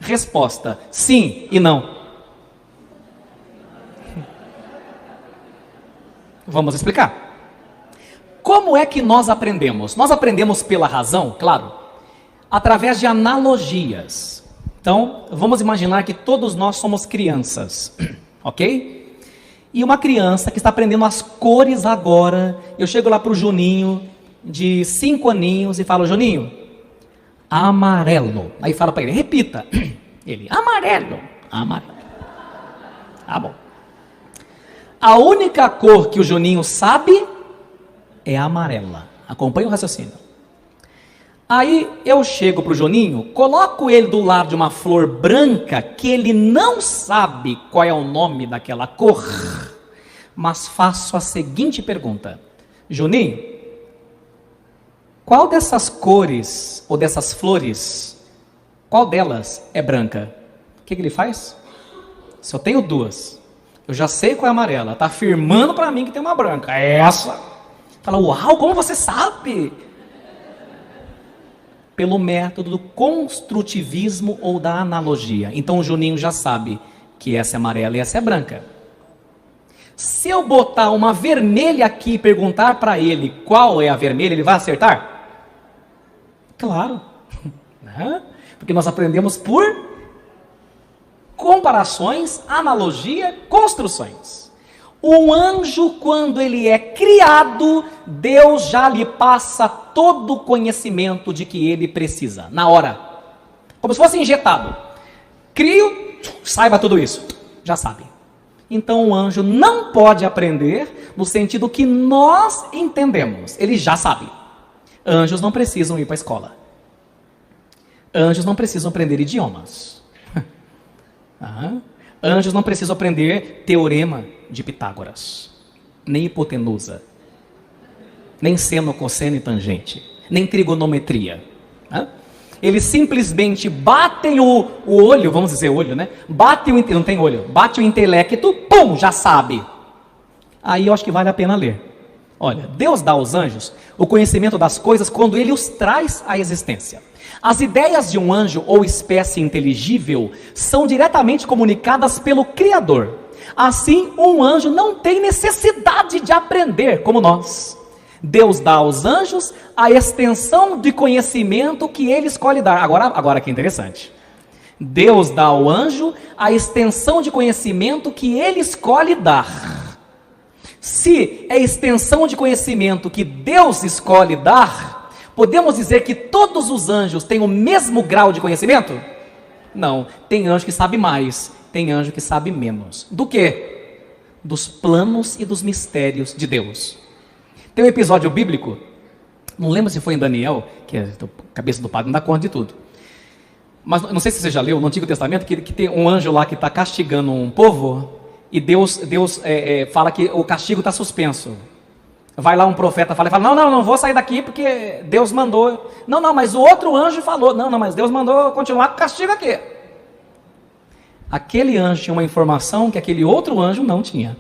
Resposta: sim e não. Vamos explicar. Como é que nós aprendemos? Nós aprendemos pela razão, claro, através de analogias. Então, vamos imaginar que todos nós somos crianças, ok? E uma criança que está aprendendo as cores agora, eu chego lá para o Juninho, de 5 aninhos, e falo: Juninho, amarelo. Aí fala para ele, repita. Ele, amarelo, amarelo. Ah, bom. A única cor que o Juninho sabe é a amarela. Acompanha o raciocínio. Aí eu chego para o Juninho, coloco ele do lado de uma flor branca que ele não sabe qual é o nome daquela cor, mas faço a seguinte pergunta: Juninho, qual dessas cores ou dessas flores, qual delas é branca? O que ele faz? Se eu tenho duas, eu já sei qual é a amarela, está afirmando para mim que tem uma branca, é essa. Fala, uau, como você sabe? Pelo método do construtivismo ou da analogia. Então o Juninho já sabe que essa é amarela e essa é branca. Se eu botar uma vermelha aqui e perguntar para ele qual é a vermelha, ele vai acertar? Claro. Porque nós aprendemos por comparações, analogia, construções. Um anjo, quando ele é criado, Deus já lhe passa todo o conhecimento de que ele precisa, na hora. Como se fosse injetado. Crio, saiba tudo isso. Já sabe. Então o anjo não pode aprender no sentido que nós entendemos. Ele já sabe. Anjos não precisam ir para a escola. Anjos não precisam aprender idiomas. Anjos não precisam aprender teorema de Pitágoras, nem hipotenusa, nem seno, cosseno e tangente, nem trigonometria. Né? Eles simplesmente batem o olho, vamos dizer olho, né? Não tem olho, bate o intelecto, pum, já sabe. Aí eu acho que vale a pena ler. Olha, Deus dá aos anjos o conhecimento das coisas quando Ele os traz à existência. As ideias de um anjo ou espécie inteligível são diretamente comunicadas pelo Criador. Assim, um anjo não tem necessidade de aprender como nós. Deus dá aos anjos a extensão de conhecimento que Ele escolhe dar. Agora que interessante. Deus dá ao anjo a extensão de conhecimento que Ele escolhe dar. Se é extensão de conhecimento que Deus escolhe dar, podemos dizer que todos os anjos têm o mesmo grau de conhecimento? Não, tem anjo que sabe mais, tem anjo que sabe menos. Do quê? Dos planos e dos mistérios de Deus. Tem um episódio bíblico, não lembro se foi em Daniel, que a cabeça do padre não dá conta de tudo. Mas não sei se você já leu no Antigo Testamento, que tem um anjo lá que está castigando um povo, e Deus fala que o castigo está suspenso. Vai lá um profeta fala, não vou sair daqui porque Deus mandou. Não, mas o outro anjo falou, não, mas Deus mandou continuar com o castigo aqui. Aquele anjo tinha uma informação que aquele outro anjo não tinha.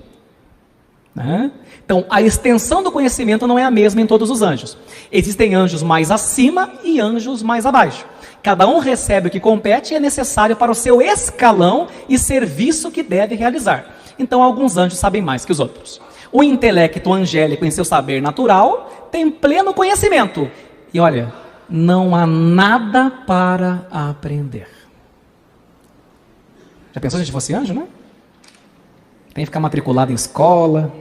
Né? Então, a extensão do conhecimento não é a mesma em todos os anjos. Existem anjos mais acima e anjos mais abaixo. Cada um recebe o que compete e é necessário para o seu escalão e serviço que deve realizar. Então, alguns anjos sabem mais que os outros. O intelecto angélico, em seu saber natural, tem pleno conhecimento. E olha, não há nada para aprender. Já pensou se a gente fosse anjo, né? Tem que ficar matriculado em escola.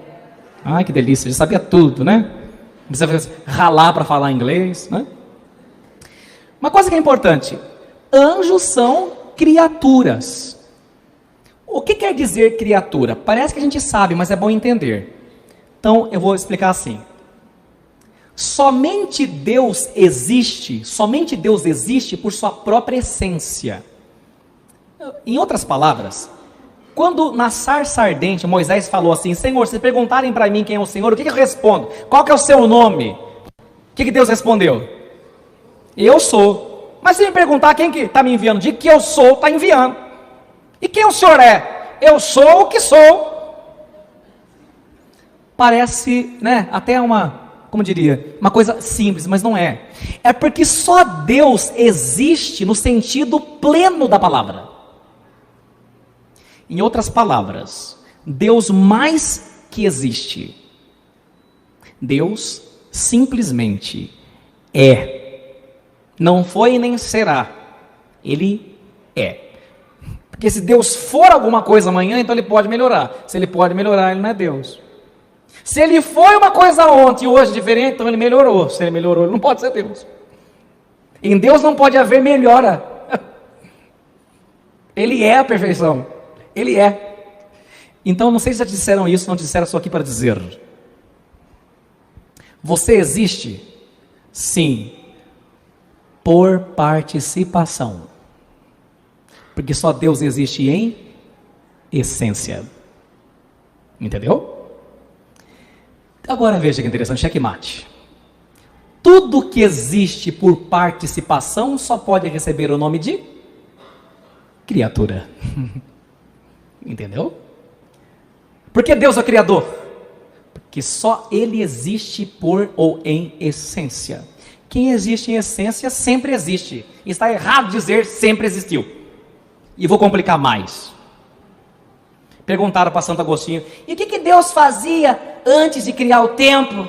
Ai, que delícia, já sabia tudo, né? Não precisa ralar para falar inglês, né? Uma coisa que é importante, anjos são criaturas. O que quer dizer criatura? Parece que a gente sabe, mas é bom entender. Então, eu vou explicar assim. Somente Deus existe por sua própria essência. Em outras palavras, quando na sarça ardente, Moisés falou assim, Senhor, se perguntarem para mim quem é o Senhor, o que eu respondo? Qual que é o seu nome? O que Deus respondeu? Eu sou. Mas se me perguntar quem que está me enviando, diga que eu sou, está enviando. E quem o Senhor é? Eu sou o que sou. Parece, né, até uma coisa simples, mas não é. É porque só Deus existe no sentido pleno da palavra. Em outras palavras, Deus mais que existe. Deus simplesmente é. Não foi e nem será. Ele é. Porque se Deus for alguma coisa amanhã, então Ele pode melhorar. Se Ele pode melhorar, Ele não é Deus. Se Ele foi uma coisa ontem e hoje diferente, então Ele melhorou. Se Ele melhorou, Ele não pode ser Deus. Em Deus não pode haver melhora. Ele é a perfeição. Ele é. Então, não sei se já te disseram isso, não te disseram, só aqui para dizer. Você existe? Sim. Por participação. Porque só Deus existe em essência. Entendeu? Agora veja que interessante, checkmate. Tudo que existe por participação só pode receber o nome de criatura. Entendeu? Por que Deus é o Criador? Porque só Ele existe por ou em essência. Quem existe em essência sempre existe. Está errado dizer sempre existiu. E vou complicar mais. Perguntaram para Santo Agostinho, e o que Deus fazia antes de criar o templo?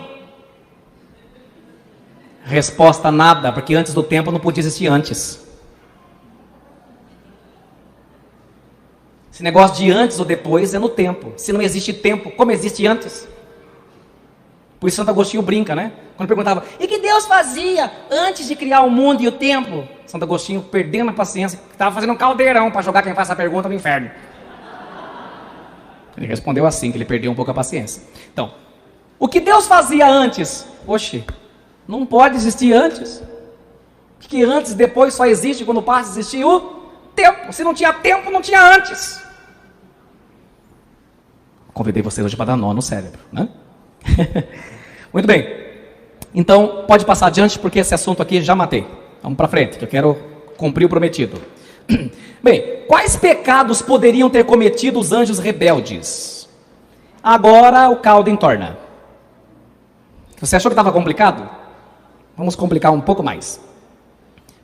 Resposta: nada, porque antes do templo não podia existir antes. Esse negócio de antes ou depois é no tempo. Se não existe tempo, como existe antes? Por isso Santo Agostinho brinca, né? Quando perguntava, e o que Deus fazia antes de criar o mundo e o templo? Santo Agostinho, perdendo a paciência, estava fazendo um caldeirão para jogar quem faz essa pergunta no inferno. Ele respondeu assim, que ele perdeu um pouco a paciência. Então, o que Deus fazia antes? Oxe, não pode existir antes. Que antes e depois só existe quando passa a existir o tempo. Se não tinha tempo, não tinha antes. convidei vocês hoje para dar nó no cérebro, né? Muito bem. Então, pode passar adiante, porque esse assunto aqui já matei. Vamos para frente, que eu quero cumprir o prometido. Bem, quais pecados poderiam ter cometido os anjos rebeldes? Agora o caldo entorna. Você achou que estava complicado? Vamos complicar um pouco mais.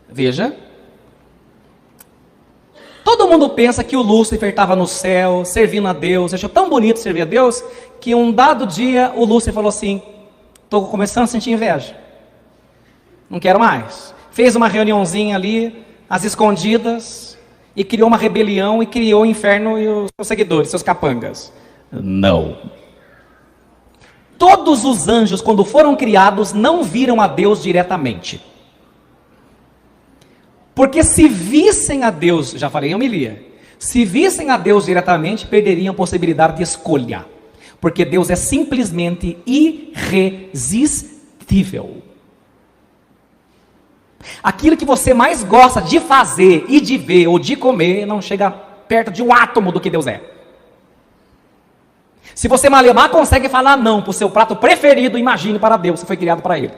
Veja. Todo mundo pensa que o Lúcifer estava no céu, servindo a Deus, achou tão bonito servir a Deus, que um dado dia o Lúcifer falou assim: estou começando a sentir inveja, não quero mais. Fez uma reuniãozinha ali, às escondidas, e criou uma rebelião, e criou o inferno e os seus seguidores, seus capangas. Não. Todos os anjos, quando foram criados, não viram a Deus diretamente. Porque se vissem a Deus, já falei em homilia, se vissem a Deus diretamente, perderiam a possibilidade de escolha. Porque Deus é simplesmente irresistível. Aquilo que você mais gosta de fazer e de ver ou de comer, não chega perto de um átomo do que Deus é. Se você malemar consegue falar não para o seu prato preferido, imagine para Deus, você foi criado para Ele.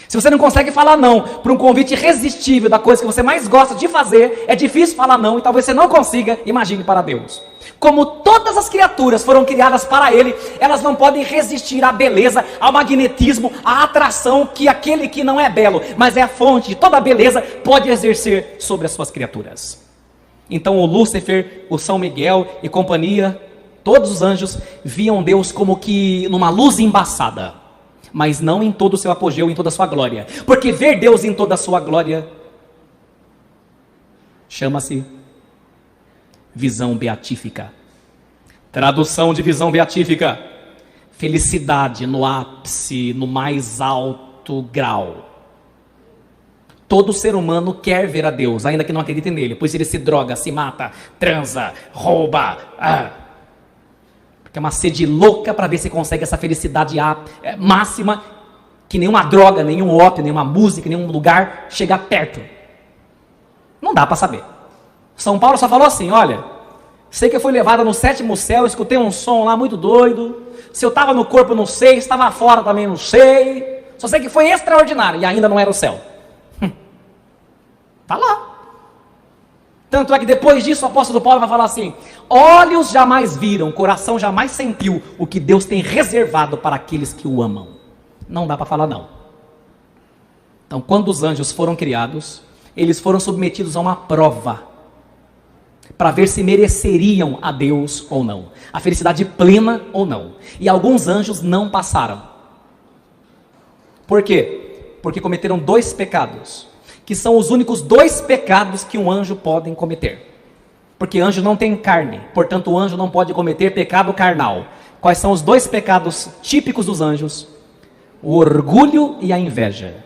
Se você não consegue falar não para um convite irresistível da coisa que você mais gosta de fazer, é difícil falar não e talvez você não consiga, imagine para Deus. Como todas as criaturas foram criadas para Ele, elas não podem resistir à beleza, ao magnetismo, à atração que aquele que não é belo, mas é a fonte de toda a beleza, pode exercer sobre as suas criaturas. Então o Lúcifer, o São Miguel e companhia, todos os anjos, viam Deus como que numa luz embaçada, mas não em todo o seu apogeu, em toda a sua glória. Porque ver Deus em toda a sua glória chama-se visão beatífica. Tradução de visão beatífica: felicidade no ápice, no mais alto grau. Todo ser humano quer ver a Deus, ainda que não acredite nele, pois ele se droga, se mata, transa, rouba, porque é uma sede louca para ver se consegue essa felicidade máxima, que nenhuma droga, nenhum ópio, nenhuma música, nenhum lugar chega perto. Não dá para saber. São Paulo só falou assim: olha, sei que eu fui levada no 7º céu, escutei um som lá muito doido, se eu estava no corpo não sei, se estava fora também não sei, só sei que foi extraordinário e ainda não era o céu. Está lá. Tanto é que depois disso o apóstolo Paulo vai falar assim: olhos jamais viram, coração jamais sentiu o que Deus tem reservado para aqueles que o amam. Não dá para falar não. Então, quando os anjos foram criados, eles foram submetidos a uma prova, para ver se mereceriam a Deus ou não, a felicidade plena ou não. E alguns anjos não passaram. Por quê? Porque cometeram 2 pecados, que são os únicos 2 pecados que um anjo pode cometer. Porque anjo não tem carne, portanto o anjo não pode cometer pecado carnal. Quais são os 2 pecados típicos dos anjos? O orgulho e a inveja.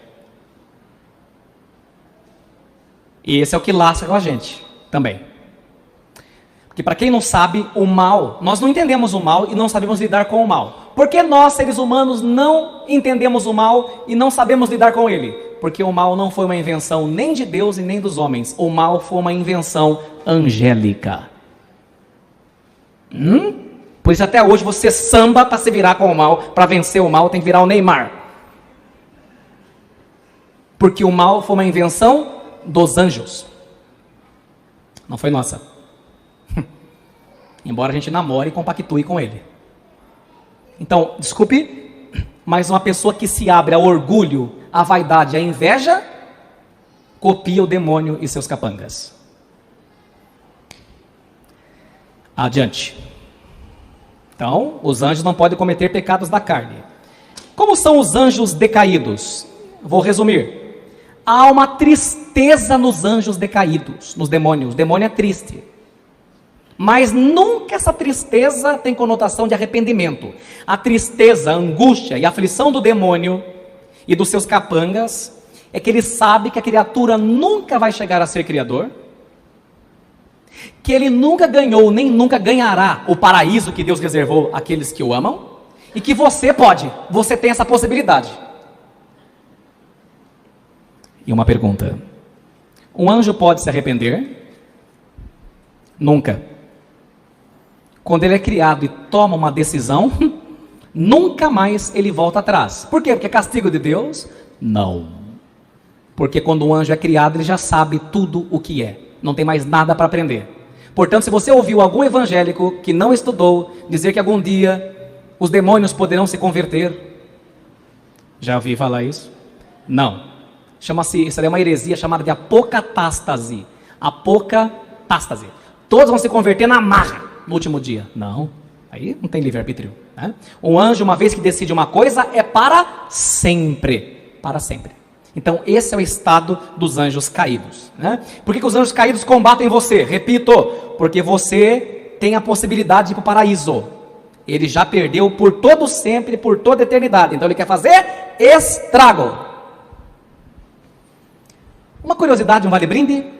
E esse é o que lasca com a gente também. Porque para quem não sabe, o mal, nós não entendemos o mal e não sabemos lidar com o mal. Por que nós, seres humanos, não entendemos o mal e não sabemos lidar com ele? Porque o mal não foi uma invenção nem de Deus e nem dos homens. O mal foi uma invenção angélica. Pois até hoje você samba para se virar com o mal. Para vencer o mal tem que virar o Neymar. Porque o mal foi uma invenção dos anjos. Não foi nossa. Embora a gente namore e compactue com ele. Então, desculpe, mas uma pessoa que se abre ao orgulho, à vaidade, à inveja, copia o demônio e seus capangas. Adiante. Então, os anjos não podem cometer pecados da carne. Como são os anjos decaídos? Vou resumir. Há uma tristeza nos anjos decaídos, nos demônios. O demônio é triste. Mas nunca essa tristeza tem conotação de arrependimento. A tristeza, a angústia e a aflição do demônio e dos seus capangas é que ele sabe que a criatura nunca vai chegar a ser criador, que ele nunca ganhou nem nunca ganhará o paraíso que Deus reservou àqueles que o amam, e que você pode, você tem essa possibilidade. E uma pergunta: um anjo pode se arrepender? Nunca. Quando ele é criado e toma uma decisão, nunca mais ele volta atrás. Por quê? Porque é castigo de Deus? Não. Porque quando o anjo é criado, ele já sabe tudo o que é. Não tem mais nada para aprender. Portanto, se você ouviu algum evangélico que não estudou dizer que algum dia os demônios poderão se converter, já ouvi falar isso? Não. Isso é uma heresia chamada de apocatástase. Apocatástase. Todos vão se converter na marra no último dia. Não. Aí não tem livre-arbítrio, né? Um anjo, uma vez que decide uma coisa, é para sempre. Para sempre. Então, esse é o estado dos anjos caídos, né? Por que os anjos caídos combatem você? Repito, porque você tem a possibilidade de ir para o paraíso. Ele já perdeu por todo sempre, por toda a eternidade. Então, ele quer fazer estrago. Uma curiosidade, um vale-brinde.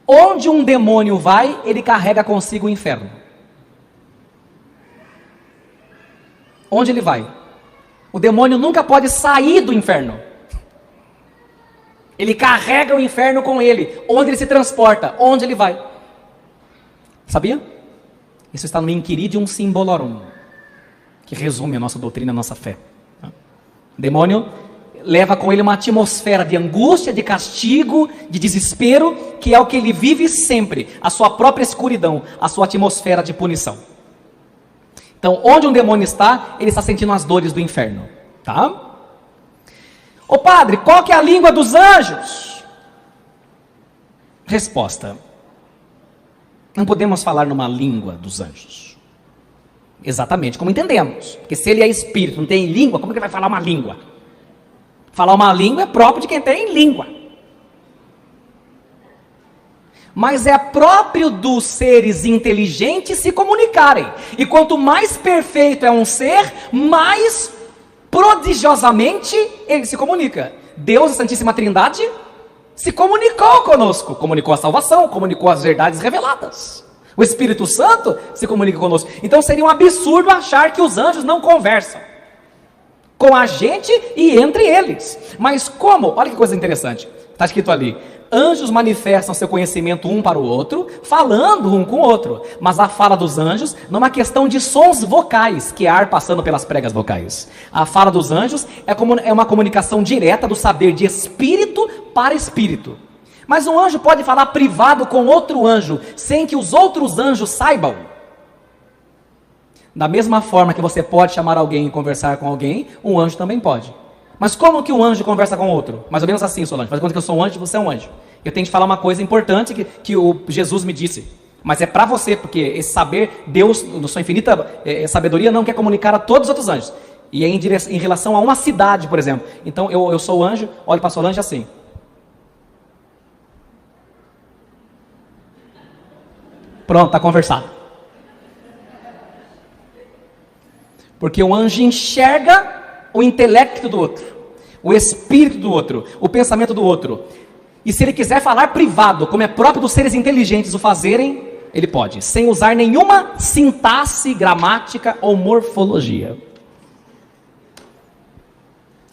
Onde um demônio vai, ele carrega consigo o inferno. Onde ele vai? O demônio nunca pode sair do inferno. Ele carrega o inferno com ele. Onde ele se transporta? Onde ele vai? Sabia? Isso está no Inquiridium Symbolorum, que resume a nossa doutrina, a nossa fé. O demônio leva com ele uma atmosfera de angústia, de castigo, de desespero, que é o que ele vive sempre. A sua própria escuridão, a sua atmosfera de punição. Então, onde um demônio está, ele está sentindo as dores do inferno. Tá? Ô padre, qual que é a língua dos anjos? Resposta: não podemos falar numa língua dos anjos. Exatamente como entendemos. Porque se ele é espírito, não tem língua, como que ele vai falar uma língua? Falar uma língua é próprio de quem tem língua. Mas é próprio dos seres inteligentes se comunicarem. E quanto mais perfeito é um ser, mais prodigiosamente ele se comunica. Deus, a Santíssima Trindade, se comunicou conosco. Comunicou a salvação, comunicou as verdades reveladas. O Espírito Santo se comunica conosco. Então seria um absurdo achar que os anjos não conversam com a gente e entre eles. Mas como? Olha que coisa interessante. Está escrito ali: anjos manifestam seu conhecimento um para o outro, falando um com o outro. Mas a fala dos anjos não é uma questão de sons vocais, que é ar passando pelas pregas vocais. A fala dos anjos é uma comunicação direta do saber de espírito para espírito. Mas um anjo pode falar privado com outro anjo, sem que os outros anjos saibam. Da mesma forma que você pode chamar alguém e conversar com alguém, um anjo também pode. Mas como que um anjo conversa com outro? Mais ou menos assim, Solange. Faz conta que eu sou um anjo, você é um anjo. Eu tenho que falar uma coisa importante que o Jesus me disse. Mas é para você, porque esse saber, Deus, na sua infinita sabedoria, não quer comunicar a todos os outros anjos. E é em relação a uma cidade, por exemplo. Então eu sou o anjo, olho para a Solange assim. Pronto, está conversado. Porque o anjo enxerga o intelecto do outro, o espírito do outro, o pensamento do outro. E se ele quiser falar privado, como é próprio dos seres inteligentes o fazerem, ele pode, sem usar nenhuma sintaxe, gramática ou morfologia.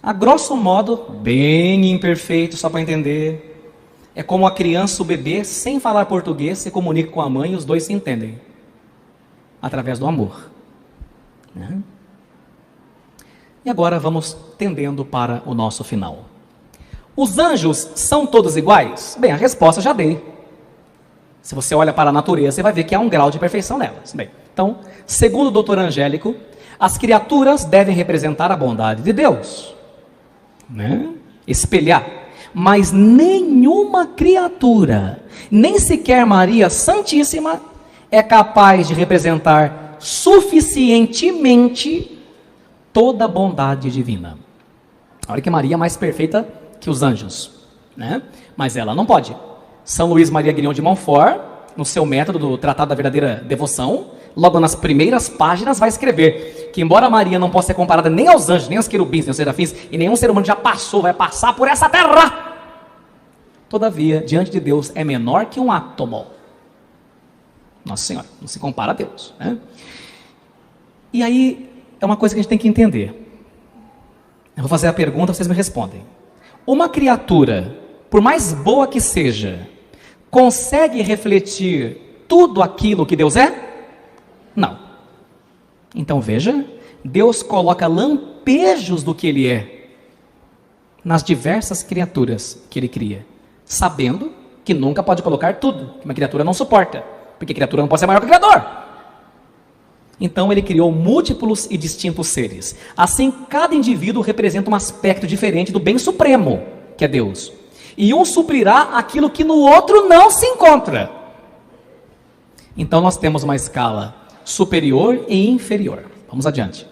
A grosso modo, bem imperfeito, só para entender, é como a criança, o bebê, sem falar português, se comunica com a mãe e os dois se entendem, através do amor. Né? E agora vamos tendendo para o nosso final. Os anjos são todos iguais? Bem, a resposta já dei. Se você olha para a natureza, você vai ver que há um grau de perfeição nelas. Bem, então, segundo o doutor Angélico, as criaturas devem representar a bondade de Deus, né? Espelhar. Mas nenhuma criatura, nem sequer Maria Santíssima, é capaz de representar suficientemente toda a bondade divina. Olha que Maria é mais perfeita que os anjos, né? Mas ela não pode. São Luís Maria Grignion de Montfort, no seu método do Tratado da Verdadeira Devoção, logo nas primeiras páginas vai escrever que embora Maria não possa ser comparada nem aos anjos, nem aos querubins, nem aos serafins, e nenhum ser humano já passou, vai passar por essa terra, todavia, diante de Deus, é menor que um átomo. Nossa Senhora, não se compara a Deus, né? E aí, é uma coisa que a gente tem que entender. Eu vou fazer a pergunta, vocês me respondem. Uma criatura, por mais boa que seja, consegue refletir tudo aquilo que Deus é? Não. Então veja, Deus coloca lampejos do que Ele é nas diversas criaturas que Ele cria, sabendo que nunca pode colocar tudo, que uma criatura não suporta, porque a criatura não pode ser maior que o Criador. Então Ele criou múltiplos e distintos seres. Assim, cada indivíduo representa um aspecto diferente do bem supremo, que é Deus. E um suprirá aquilo que no outro não se encontra. Então nós temos uma escala superior e inferior. Vamos adiante.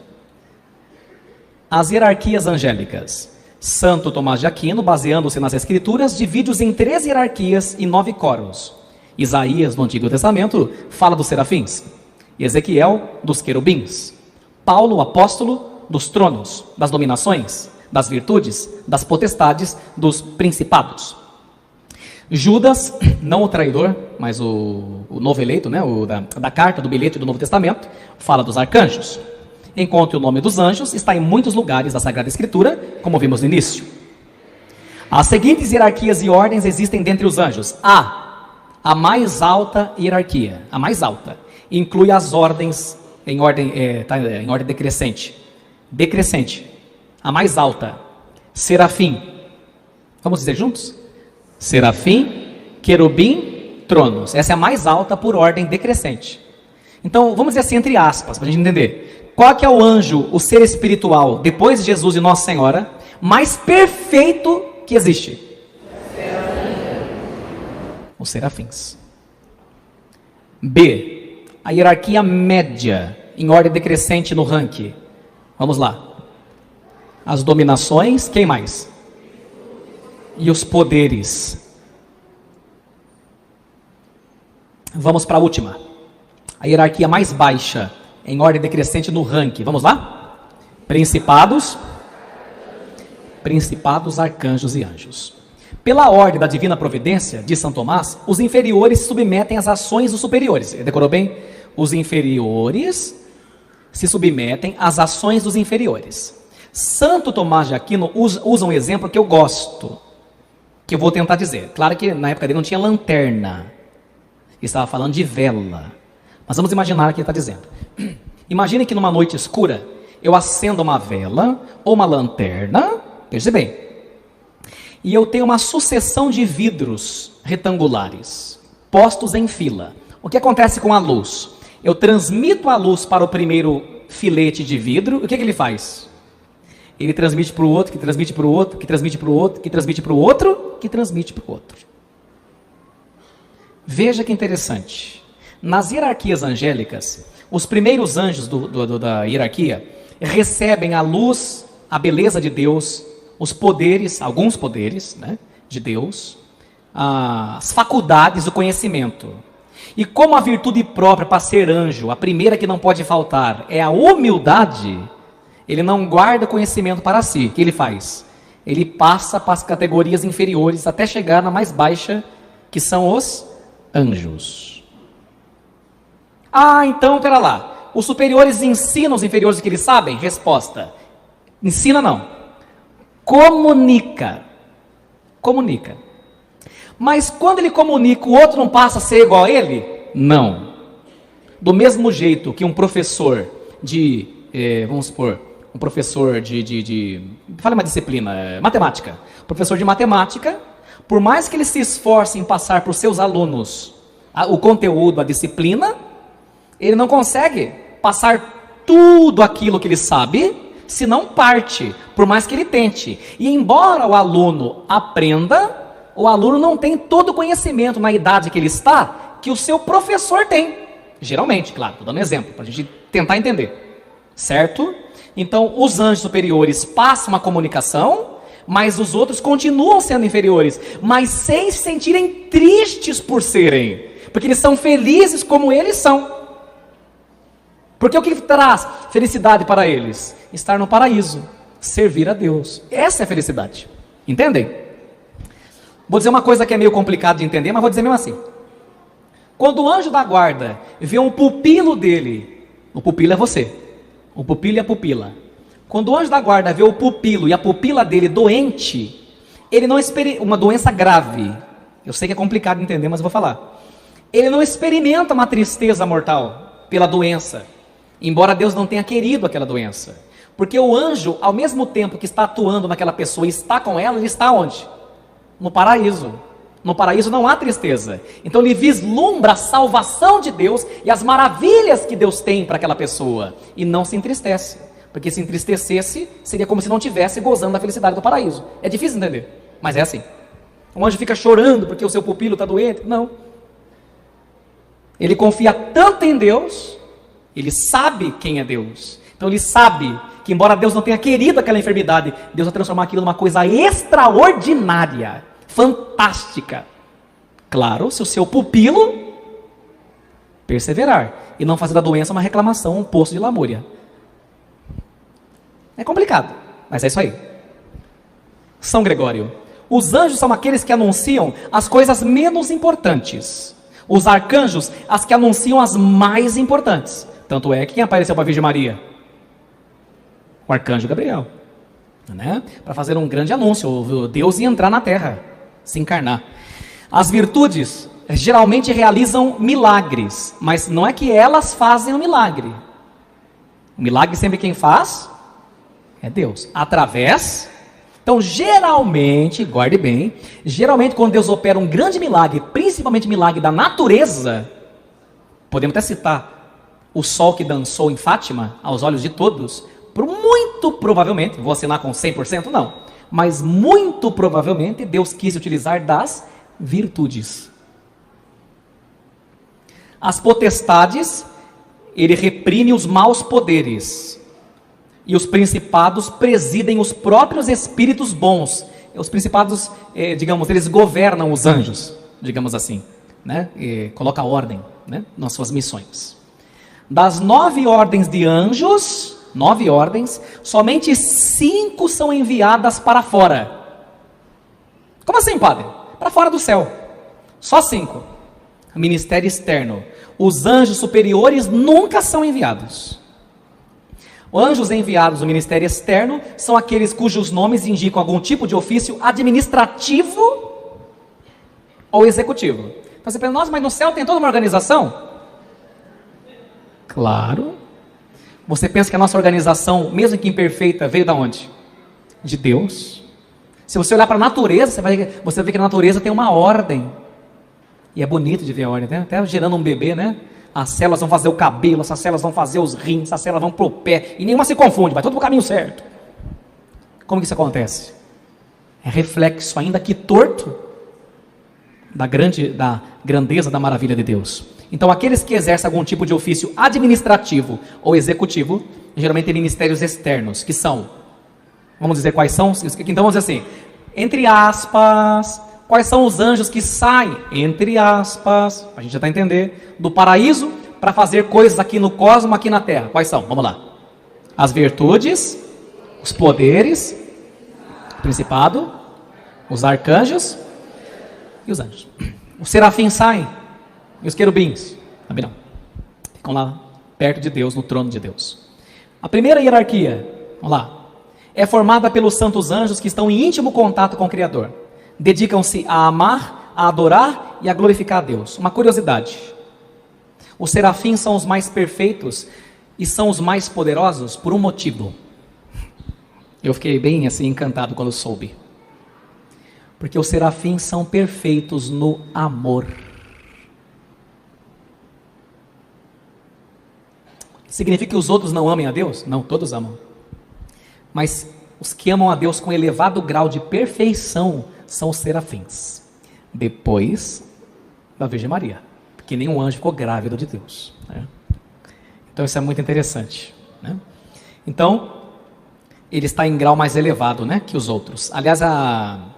As hierarquias angélicas. Santo Tomás de Aquino, baseando-se nas Escrituras, divide-os em 3 hierarquias e 9 coros. Isaías, no Antigo Testamento, fala dos serafins. Ezequiel, dos querubins. Paulo, o apóstolo, dos tronos, das dominações, das virtudes, das potestades, dos principados. Judas, não o traidor, mas o novo eleito, né, da carta, do bilhete do Novo Testamento, fala dos arcanjos. Enquanto o nome dos anjos está em muitos lugares da Sagrada Escritura, como vimos no início. As seguintes hierarquias e ordens existem dentre os anjos. A mais alta hierarquia, a mais alta, inclui as ordens em ordem decrescente. Decrescente, a mais alta, serafim. Vamos dizer juntos? Serafim, querubim, tronos. Essa é a mais alta por ordem decrescente. Então, vamos dizer assim, entre aspas, para a gente entender. Qual que é o anjo, o ser espiritual, depois de Jesus e Nossa Senhora, mais perfeito que existe? Os serafins. B, a hierarquia média, em ordem decrescente no ranking. Vamos lá. As dominações, quem mais? E os poderes. Vamos para a última. A hierarquia mais baixa, em ordem decrescente no ranking. Vamos lá? Principados, arcanjos e anjos. Pela ordem da divina providência, diz São Tomás, os inferiores se submetem às ações dos superiores. Decorou bem? Os inferiores se submetem às ações dos inferiores. Santo Tomás de Aquino usa um exemplo que eu gosto, que eu vou tentar dizer. Claro que na época dele não tinha lanterna. Ele estava falando de vela. Mas vamos imaginar o que ele está dizendo. Imagine que numa noite escura, eu acendo uma vela ou uma lanterna, veja bem, e eu tenho uma sucessão de vidros retangulares, postos em fila. O que acontece com a luz? Eu transmito a luz para o primeiro filete de vidro, o que ele faz? Ele transmite para o outro, que transmite para o outro, que transmite para o outro, que transmite para o outro, que transmite para o outro. Veja que interessante. Nas hierarquias angélicas, os primeiros anjos da hierarquia recebem a luz, a beleza de Deus, os poderes, alguns poderes, né, de Deus, as faculdades, o conhecimento. E como a virtude própria para ser anjo, a primeira que não pode faltar, é a humildade, ele não guarda conhecimento para si. O que ele faz? Ele passa para as categorias inferiores até chegar na mais baixa, que são os anjos. Então, pera lá. Os superiores ensinam os inferiores o que eles sabem? Resposta. Ensina não. Comunica. Comunica. Mas quando ele comunica, o outro não passa a ser igual a ele? Não. Do mesmo jeito que um professor vamos supor, um professor fala uma disciplina, matemática. Professor de matemática, por mais que ele se esforce em passar para os seus alunos o conteúdo, a disciplina, ele não consegue passar tudo aquilo que ele sabe, se não parte, por mais que ele tente. E embora o aluno aprenda, o aluno não tem todo o conhecimento na idade que ele está, que o seu professor tem. Geralmente, claro, estou dando exemplo, para a gente tentar entender. Certo? Então, os anjos superiores passam a comunicação, mas os outros continuam sendo inferiores, mas sem se sentirem tristes por serem, porque eles são felizes como eles são. Porque o que traz felicidade para eles? Estar no paraíso, servir a Deus. Essa é a felicidade. Entendem? Vou dizer uma coisa que é meio complicado de entender, mas vou dizer mesmo assim. Quando o anjo da guarda vê um pupilo dele, o pupilo é você, o pupilo e a pupila. Quando o anjo da guarda vê o pupilo e a pupila dele doente, ele não experimenta uma doença grave. Eu sei que é complicado de entender, mas eu vou falar. Ele não experimenta uma tristeza mortal. pela doença, embora Deus não tenha querido aquela doença. Porque o anjo, ao mesmo tempo que está atuando naquela pessoa e está com ela, ele está onde? No paraíso. No paraíso não há tristeza. Então ele vislumbra a salvação de Deus e as maravilhas que Deus tem para aquela pessoa. E não se entristece. Porque se entristecesse, seria como se não estivesse gozando da felicidade do paraíso. É difícil entender, mas é assim. O anjo fica chorando porque o seu pupilo está doente. Não. Ele confia tanto em Deus, ele sabe quem é Deus. Então ele sabe que, embora Deus não tenha querido aquela enfermidade, Deus vai transformar aquilo numa coisa extraordinária, fantástica. Claro, se o seu pupilo perseverar e não fazer da doença uma reclamação, um poço de lamúria. É complicado, mas é isso aí. São Gregório. Os anjos são aqueles que anunciam as coisas menos importantes. Os arcanjos, as que anunciam as mais importantes. Tanto é que quem apareceu para a Virgem Maria? O arcanjo Gabriel, né? Para fazer um grande anúncio, Deus ia entrar na terra, se encarnar. As virtudes geralmente realizam milagres, mas não é que elas fazem o milagre. O milagre sempre quem faz é Deus, através. Então geralmente, guarde bem, geralmente quando Deus opera um grande milagre, principalmente milagre da natureza, podemos até citar o sol que dançou em Fátima, aos olhos de todos, muito provavelmente, vou assinar com 100% não, mas muito provavelmente Deus quis utilizar das virtudes. As potestades, ele reprime os maus poderes, e os principados presidem os próprios espíritos bons. Os principados, digamos, eles governam os anjos, digamos assim, né? Coloca ordem, né, nas suas missões. Das 9 ordens de anjos, 9 ordens, somente 5 são enviadas para fora. Como assim, padre? Para fora do céu. Só 5. Ministério externo. Os anjos superiores nunca são enviados. Os anjos enviados no ministério externo são aqueles cujos nomes indicam algum tipo de ofício administrativo ou executivo. Então você pensa, nossa, mas no céu tem toda uma organização? Claro. Você pensa que a nossa organização, mesmo que imperfeita, veio da onde? De Deus. Se você olhar para a natureza, você vai ver que a natureza tem uma ordem. E é bonito de ver a ordem, né? Até gerando um bebê, né? As células vão fazer o cabelo, essas células vão fazer os rins, essas células vão para o pé, e nenhuma se confunde, vai tudo para o caminho certo. Como que isso acontece? É reflexo, ainda que torto, da grandeza, da maravilha de Deus. Então aqueles que exercem algum tipo de ofício administrativo ou executivo, geralmente têm ministérios externos, que são, vamos dizer quais são, então vamos dizer assim, entre aspas, quais são os anjos que saem, entre aspas, a gente já está entendendo, do paraíso para fazer coisas aqui no cosmos, aqui na terra? Quais são? Vamos lá. As virtudes, os poderes, o principado, os arcanjos e os anjos. Os serafins saem e os querubins também não. Ficam lá perto de Deus, no trono de Deus. A primeira hierarquia, vamos lá, é formada pelos santos anjos que estão em íntimo contato com o Criador. Dedicam-se a amar, a adorar e a glorificar a Deus. Uma curiosidade: os serafins são os mais perfeitos e são os mais poderosos por um motivo. Eu fiquei bem assim encantado quando soube. Porque os serafins são perfeitos no amor. Significa que os outros não amem a Deus? Não, todos amam. Mas os que amam a Deus com elevado grau de perfeição são os serafins, depois da Virgem Maria, porque nenhum anjo ficou grávido de Deus, né? Então isso é muito interessante, né? Então ele está em grau mais elevado, né, que os outros. Aliás, a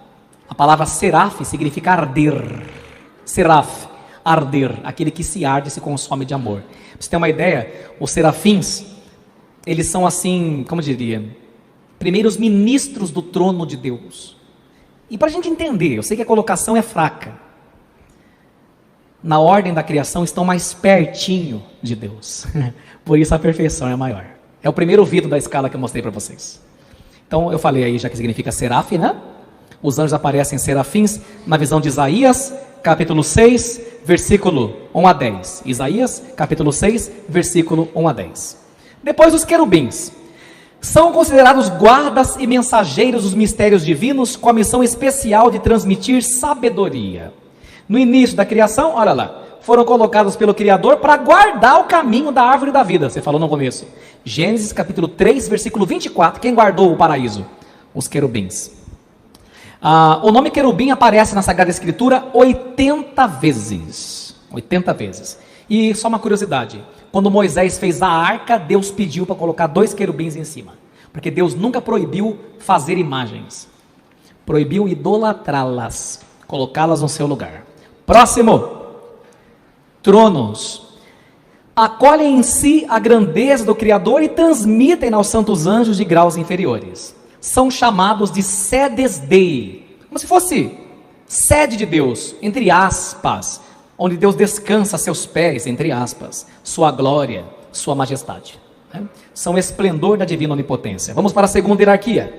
palavra seraf significa arder. Seraf, arder, aquele que se arde e se consome de amor. Pra você ter uma ideia, os serafins, eles são assim, como eu diria, primeiros ministros do trono de Deus. E para a gente entender, eu sei que a colocação é fraca, na ordem da criação estão mais pertinho de Deus, por isso a perfeição é maior. É o primeiro vidro da escala que eu mostrei para vocês. Então eu falei aí já que significa seraf, né? Os anjos aparecem serafins na visão de Isaías, capítulo 6, versículo 1 a 10. Isaías, capítulo 6, versículo 1 a 10. Depois os querubins. São considerados guardas e mensageiros dos mistérios divinos com a missão especial de transmitir sabedoria. No início da criação, olha lá, foram colocados pelo Criador para guardar o caminho da árvore da vida. Você falou no começo. Gênesis capítulo 3, versículo 24. Quem guardou o paraíso? Os querubins. O nome querubim aparece na Sagrada Escritura 80 vezes. 80 vezes. E só uma curiosidade. Quando Moisés fez a arca, Deus pediu para colocar 2 querubins em cima. Porque Deus nunca proibiu fazer imagens. Proibiu idolatrá-las. Colocá-las no seu lugar. Próximo. Tronos. Acolhem em si a grandeza do Criador e transmitem aos santos anjos de graus inferiores. São chamados de sedes Dei, como se fosse sede de Deus, entre aspas, onde Deus descansa a seus pés, entre aspas, sua glória, sua majestade. São esplendor da divina onipotência. Vamos para a segunda hierarquia.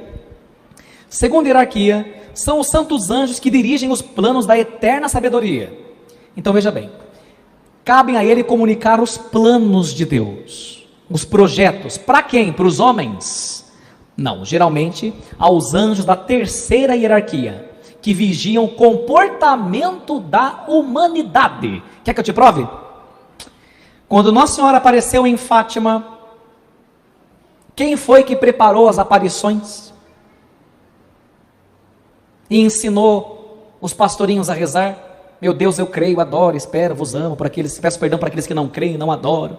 Segunda hierarquia são os santos anjos que dirigem os planos da eterna sabedoria. Então veja bem, cabem a ele comunicar os planos de Deus, os projetos. Para quem? Para os homens? Não, geralmente aos anjos da terceira hierarquia, que vigiam o comportamento da humanidade. Quer que eu te prove? Quando Nossa Senhora apareceu em Fátima, quem foi que preparou as aparições? E ensinou os pastorinhos a rezar? Meu Deus, eu creio, adoro, espero, vos amo, peço perdão para aqueles que não creem, não adoram.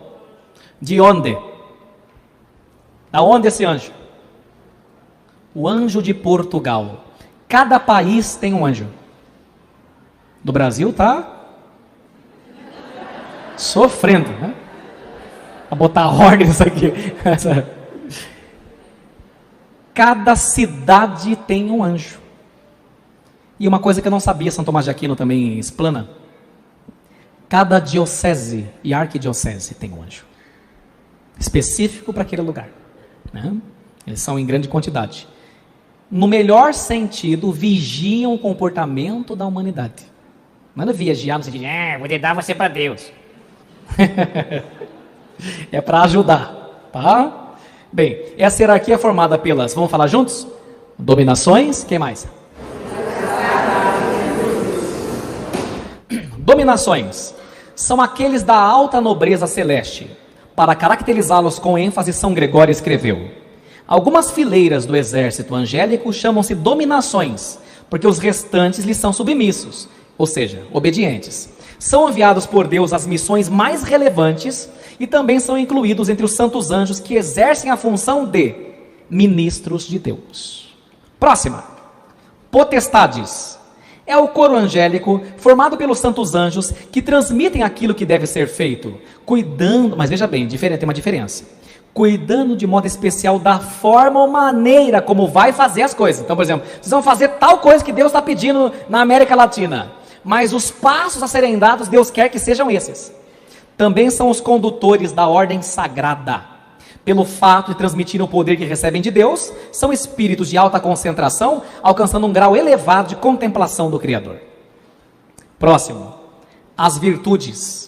De onde? Da onde esse anjo? O anjo de Portugal. Cada país tem um anjo. Do Brasil tá sofrendo, né? Vou botar a ordem nisso aqui. Cada cidade tem um anjo. E uma coisa que eu não sabia, São Tomás de Aquino também explana. Cada diocese e arquidiocese tem um anjo. Específico para aquele lugar, né? Eles são em grande quantidade. No melhor sentido, vigiam o comportamento da humanidade. Mas não vigiar no sentido de, vou dar você para Deus. É para ajudar, tá? Bem, essa hierarquia é formada pelas, vamos falar juntos? Dominações, quem mais? Dominações são aqueles da alta nobreza celeste. Para caracterizá-los com ênfase, São Gregório escreveu: algumas fileiras do exército angélico chamam-se dominações, porque os restantes lhes são submissos, ou seja, obedientes. São enviados por Deus às missões mais relevantes e também são incluídos entre os santos anjos que exercem a função de ministros de Deus. Próxima. Potestades. É o coro angélico formado pelos santos anjos que transmitem aquilo que deve ser feito, cuidando, mas veja bem, tem uma diferença. Cuidando de modo especial da forma ou maneira como vai fazer as coisas. Então, por exemplo, vocês vão fazer tal coisa que Deus está pedindo na América Latina, mas os passos a serem dados, Deus quer que sejam esses. Também são os condutores da ordem sagrada. Pelo fato de transmitirem o poder que recebem de Deus, são espíritos de alta concentração, alcançando um grau elevado de contemplação do Criador. Próximo, as virtudes.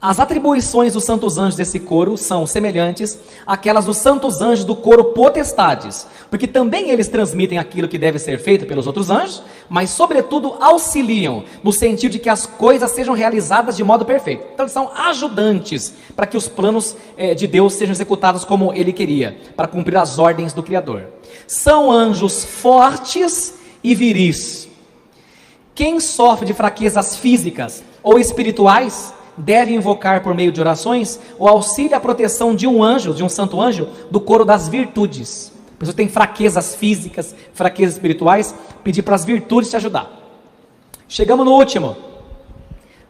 As atribuições dos santos anjos desse coro são semelhantes àquelas dos santos anjos do coro potestades, porque também eles transmitem aquilo que deve ser feito pelos outros anjos, mas sobretudo auxiliam, no sentido de que as coisas sejam realizadas de modo perfeito. Então eles são ajudantes para que os planos de Deus sejam executados como Ele queria, para cumprir as ordens do Criador. São anjos fortes e viris. Quem sofre de fraquezas físicas ou espirituais deve invocar por meio de orações o auxílio e a proteção de um anjo, de um santo anjo, do coro das virtudes. A pessoa tem fraquezas físicas, fraquezas espirituais, pedir para as virtudes te ajudar. Chegamos no último.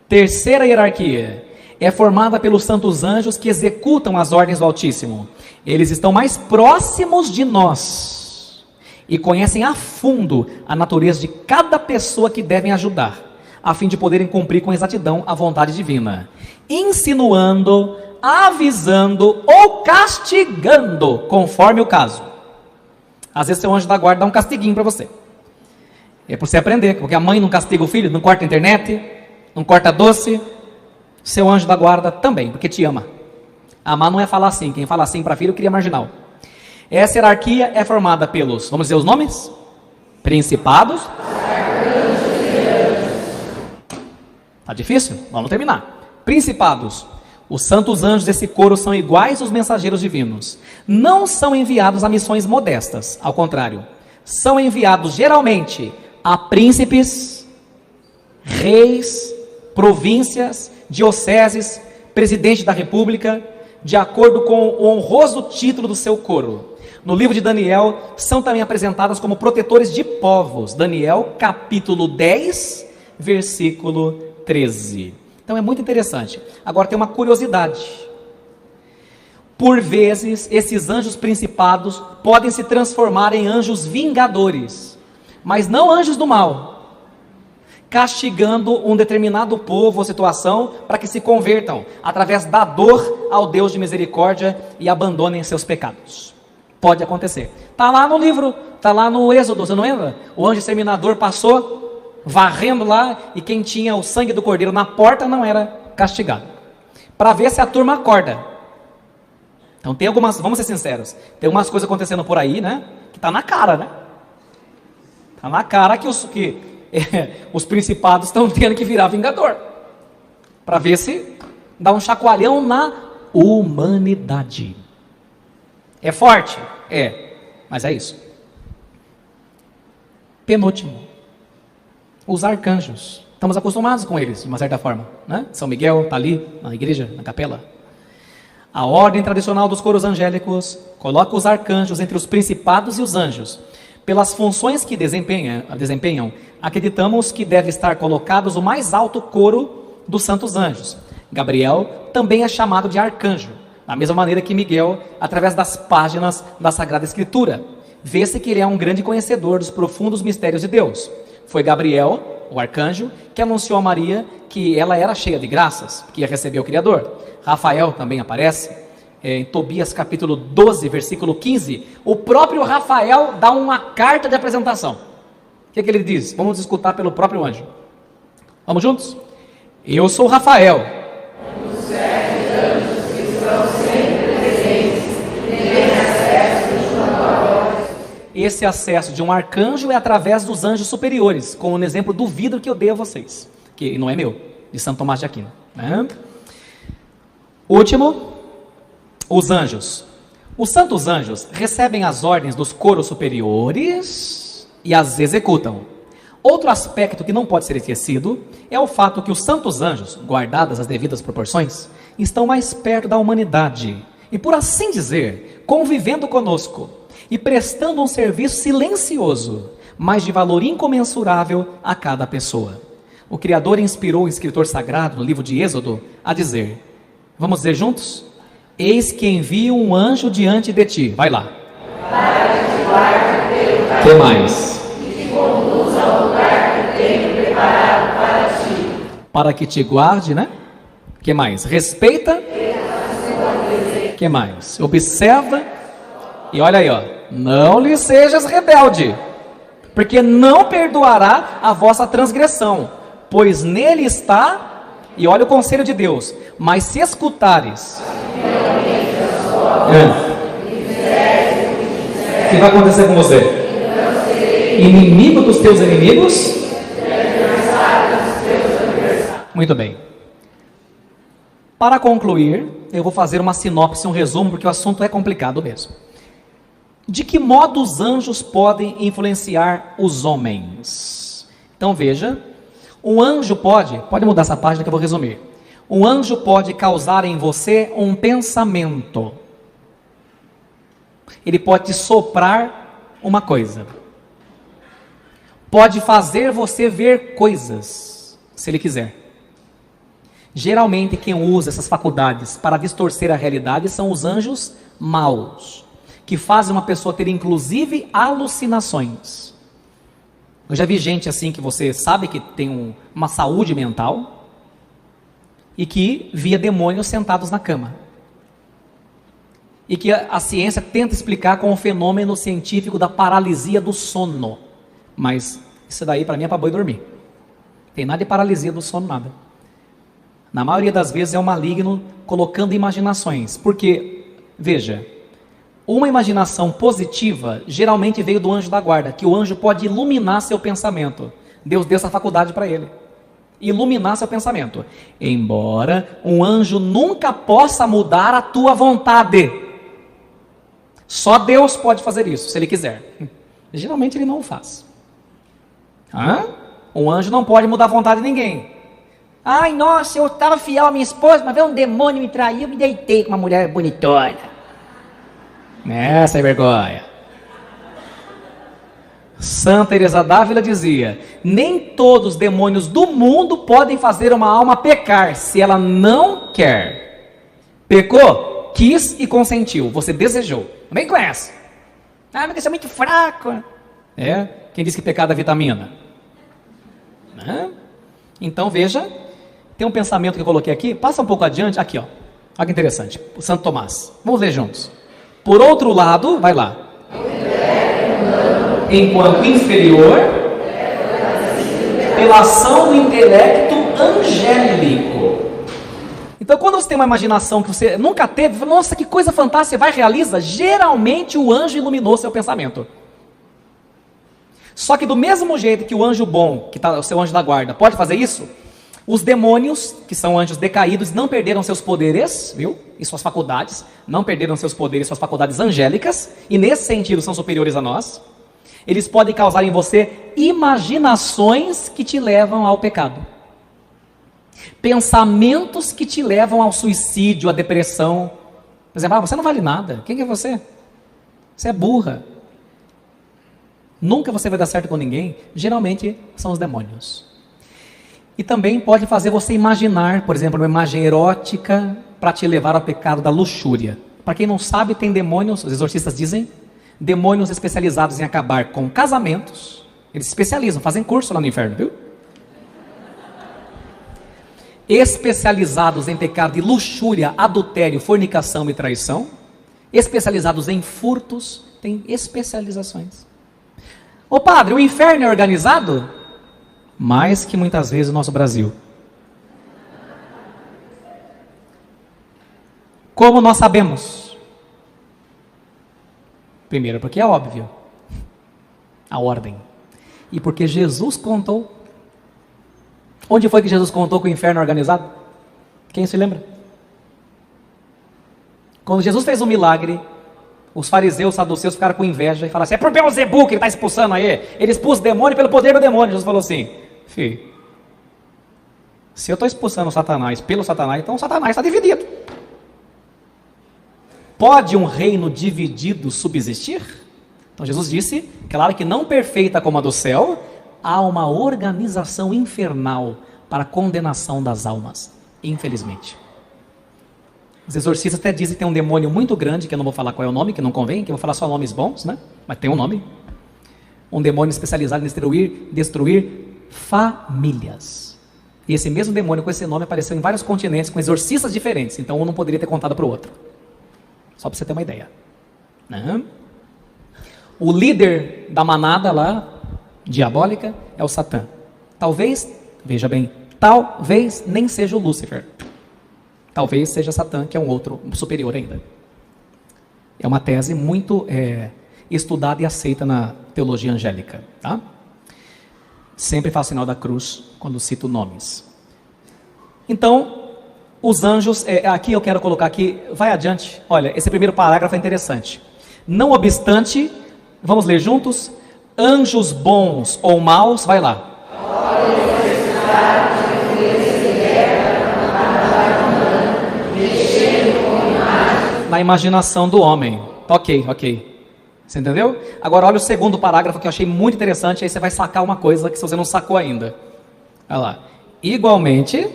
Terceira hierarquia é formada pelos santos anjos que executam as ordens do Altíssimo. Eles estão mais próximos de nós e conhecem a fundo a natureza de cada pessoa que devem ajudar, a fim de poderem cumprir com exatidão a vontade divina, insinuando, avisando ou castigando, conforme o caso. Às vezes seu anjo da guarda dá um castiguinho para você. É para você aprender, porque a mãe não castiga o filho, não corta a internet, não corta doce. Seu anjo da guarda também, porque te ama. Amar não é falar assim, quem fala assim para filho cria marginal. Essa hierarquia é formada pelos, vamos dizer os nomes? Principados. Tá difícil? Vamos terminar. Principados. Os santos anjos desse coro são iguais aos mensageiros divinos. Não são enviados a missões modestas, ao contrário. São enviados geralmente a príncipes, reis, províncias, dioceses, presidente da república, de acordo com o honroso título do seu coro. No livro de Daniel, são também apresentadas como protetores de povos. Daniel, capítulo 10, versículo 13. Então é muito interessante. Agora tem uma curiosidade. Por vezes, esses anjos principados podem se transformar em anjos vingadores, mas não anjos do mal, castigando um determinado povo ou situação para que se convertam, através da dor, ao Deus de misericórdia e abandonem seus pecados. Pode acontecer. Está lá no livro, está lá no Êxodo, você não lembra? O anjo exterminador passou, varrendo lá, e quem tinha o sangue do cordeiro na porta não era castigado. Para ver se a turma acorda. Então tem algumas, vamos ser sinceros, tem umas coisas acontecendo por aí, né? Que está na cara, né? Está na cara que os principados estão tendo que virar vingador. Para ver se dá um chacoalhão na humanidade. É forte? É, mas é isso. Penúltimo, os arcanjos. Estamos acostumados com eles, de uma certa forma, né? São Miguel está ali na igreja, na capela. A ordem tradicional dos coros angélicos coloca os arcanjos entre os principados e os anjos. Pelas funções que desempenham, acreditamos que deve estar colocados o mais alto coro dos santos anjos. Gabriel também é chamado de arcanjo, da mesma maneira que Miguel, através das páginas da Sagrada Escritura. Vê-se que ele é um grande conhecedor dos profundos mistérios de Deus. Foi Gabriel, o arcanjo, que anunciou a Maria que ela era cheia de graças, que ia receber o Criador. Rafael também aparece, em Tobias capítulo 12, versículo 15. O próprio Rafael dá uma carta de apresentação. O que ele diz? Vamos escutar pelo próprio anjo. Vamos juntos? Eu sou Rafael. Esse acesso de um arcanjo é através dos anjos superiores, como no exemplo do vidro que eu dei a vocês, que não é meu, de Santo Tomás de Aquino, né? Último, os anjos. Os santos anjos recebem as ordens dos coros superiores e as executam. Outro aspecto que não pode ser esquecido é o fato que os santos anjos, guardadas as devidas proporções, estão mais perto da humanidade e, por assim dizer, convivendo conosco e prestando um serviço silencioso, mas de valor incomensurável a cada pessoa. O Criador inspirou o escritor sagrado no livro de Êxodo a dizer, vamos dizer juntos? Eis que envio um anjo diante de ti. Vai lá. Para que te guarde pelo caminho. Que mais? E te conduza ao lugar que tenho preparado para ti. Para que te guarde, né? Que mais? Respeita. Que mais? Observa. E olha aí, ó. Não lhe sejas rebelde, porque não perdoará a vossa transgressão, pois nele está. E olha o conselho de Deus. Mas se escutares, o que vai acontecer com você? Inimigo dos teus inimigos? Muito bem. Para concluir, eu vou fazer uma sinopse, um resumo, porque o assunto é complicado mesmo. De que modo os anjos podem influenciar os homens? Então veja, um anjo pode mudar essa página que eu vou resumir. Um anjo pode causar em você um pensamento. Ele pode te soprar uma coisa. Pode fazer você ver coisas, se ele quiser. Geralmente quem usa essas faculdades para distorcer a realidade são os anjos maus, que fazem uma pessoa ter inclusive alucinações. Eu já vi gente assim que você sabe que tem uma saúde mental e que via demônios sentados na cama. E que a ciência tenta explicar com o fenômeno científico da paralisia do sono. Mas Isso daí para mim é para boi dormir. Tem nada de paralisia do sono, nada. Na maioria das vezes é o maligno colocando imaginações. Porque, veja, uma imaginação positiva geralmente veio do anjo da guarda, que o anjo pode iluminar seu pensamento. Deus deu essa faculdade para ele. Iluminar seu pensamento. Embora um anjo nunca possa mudar a tua vontade. Só Deus pode fazer isso, se ele quiser. Geralmente ele não o faz. Um anjo não pode mudar a vontade de ninguém. Ai, nossa, eu estava fiel à minha esposa, mas veio um demônio me traiu, eu me deitei com uma mulher bonitona. Sem vergonha. Santa Teresa d'Ávila dizia: nem todos os demônios do mundo podem fazer uma alma pecar, se ela não quer. Pecou, quis e consentiu, você desejou. Nem conhece. Mas isso é muito fraco. Quem disse que pecado é vitamina? Então veja, tem um pensamento que eu coloquei aqui, passa um pouco adiante, aqui ó, olha que interessante, o Santo Tomás, vamos ler juntos. Por outro lado, vai lá, enquanto inferior, pela ação do intelecto angélico. Então quando você tem uma imaginação que você nunca teve, nossa, que coisa fantástica, você vai e realiza, geralmente o anjo iluminou seu pensamento. Só que do mesmo jeito que o anjo bom, que está o seu anjo da guarda, pode fazer isso, os demônios, que são anjos decaídos, não perderam seus poderes, viu? E suas faculdades, não perderam seus poderes, suas faculdades angélicas, e nesse sentido são superiores a nós. Eles podem causar em você imaginações que te levam ao pecado. Pensamentos que te levam ao suicídio, à depressão. Por exemplo, você não vale nada. Quem é você? Você é burra. Nunca você vai dar certo com ninguém. Geralmente são os demônios. E também pode fazer você imaginar, por exemplo, uma imagem erótica para te levar ao pecado da luxúria. Para quem não sabe, tem demônios, os exorcistas dizem, demônios especializados em acabar com casamentos. Eles se especializam, fazem curso lá no inferno, viu? Especializados em pecado de luxúria, adultério, fornicação e traição. Especializados em furtos, tem especializações. Ô padre, o inferno é organizado? Mais que muitas vezes o nosso Brasil. Como nós sabemos? Primeiro, porque é óbvio a ordem. E porque Jesus contou. Onde foi que Jesus contou que o inferno é organizado? Quem se lembra? Quando Jesus fez um milagre, os fariseus, os saduceus ficaram com inveja e falaram assim: é por Beelzebul que ele está expulsando aí. Ele expulsa o demônio pelo poder do demônio. Jesus falou assim: filho, se eu estou expulsando o Satanás pelo Satanás, então o Satanás está dividido. Pode um reino dividido subsistir? Então Jesus disse, claro que não perfeita como a do céu, há uma organização infernal para a condenação das almas, infelizmente. Os exorcistas até dizem que tem um demônio muito grande, que eu não vou falar qual é o nome, que não convém, que eu vou falar só nomes bons, né? Mas tem um nome. Um demônio especializado em destruir famílias. E esse mesmo demônio com esse nome apareceu em vários continentes, com exorcistas diferentes, então um não poderia ter contado para o outro. Só para você ter uma ideia. O líder da manada lá, diabólica, é o Satã. Talvez, veja bem, talvez nem seja o Lúcifer. Talvez seja Satã, que é um outro, superior ainda. É uma tese muito estudada e aceita na teologia angélica. Tá? Sempre faço sinal da cruz quando cito nomes. Então, os anjos, aqui eu quero colocar aqui, vai adiante. Olha, esse primeiro parágrafo é interessante. Não obstante, vamos ler juntos? Anjos bons ou maus, vai lá. Na imaginação do homem. Ok. Você entendeu? Agora olha o segundo parágrafo que eu achei muito interessante, aí você vai sacar uma coisa que você não sacou ainda. Olha lá. Igualmente,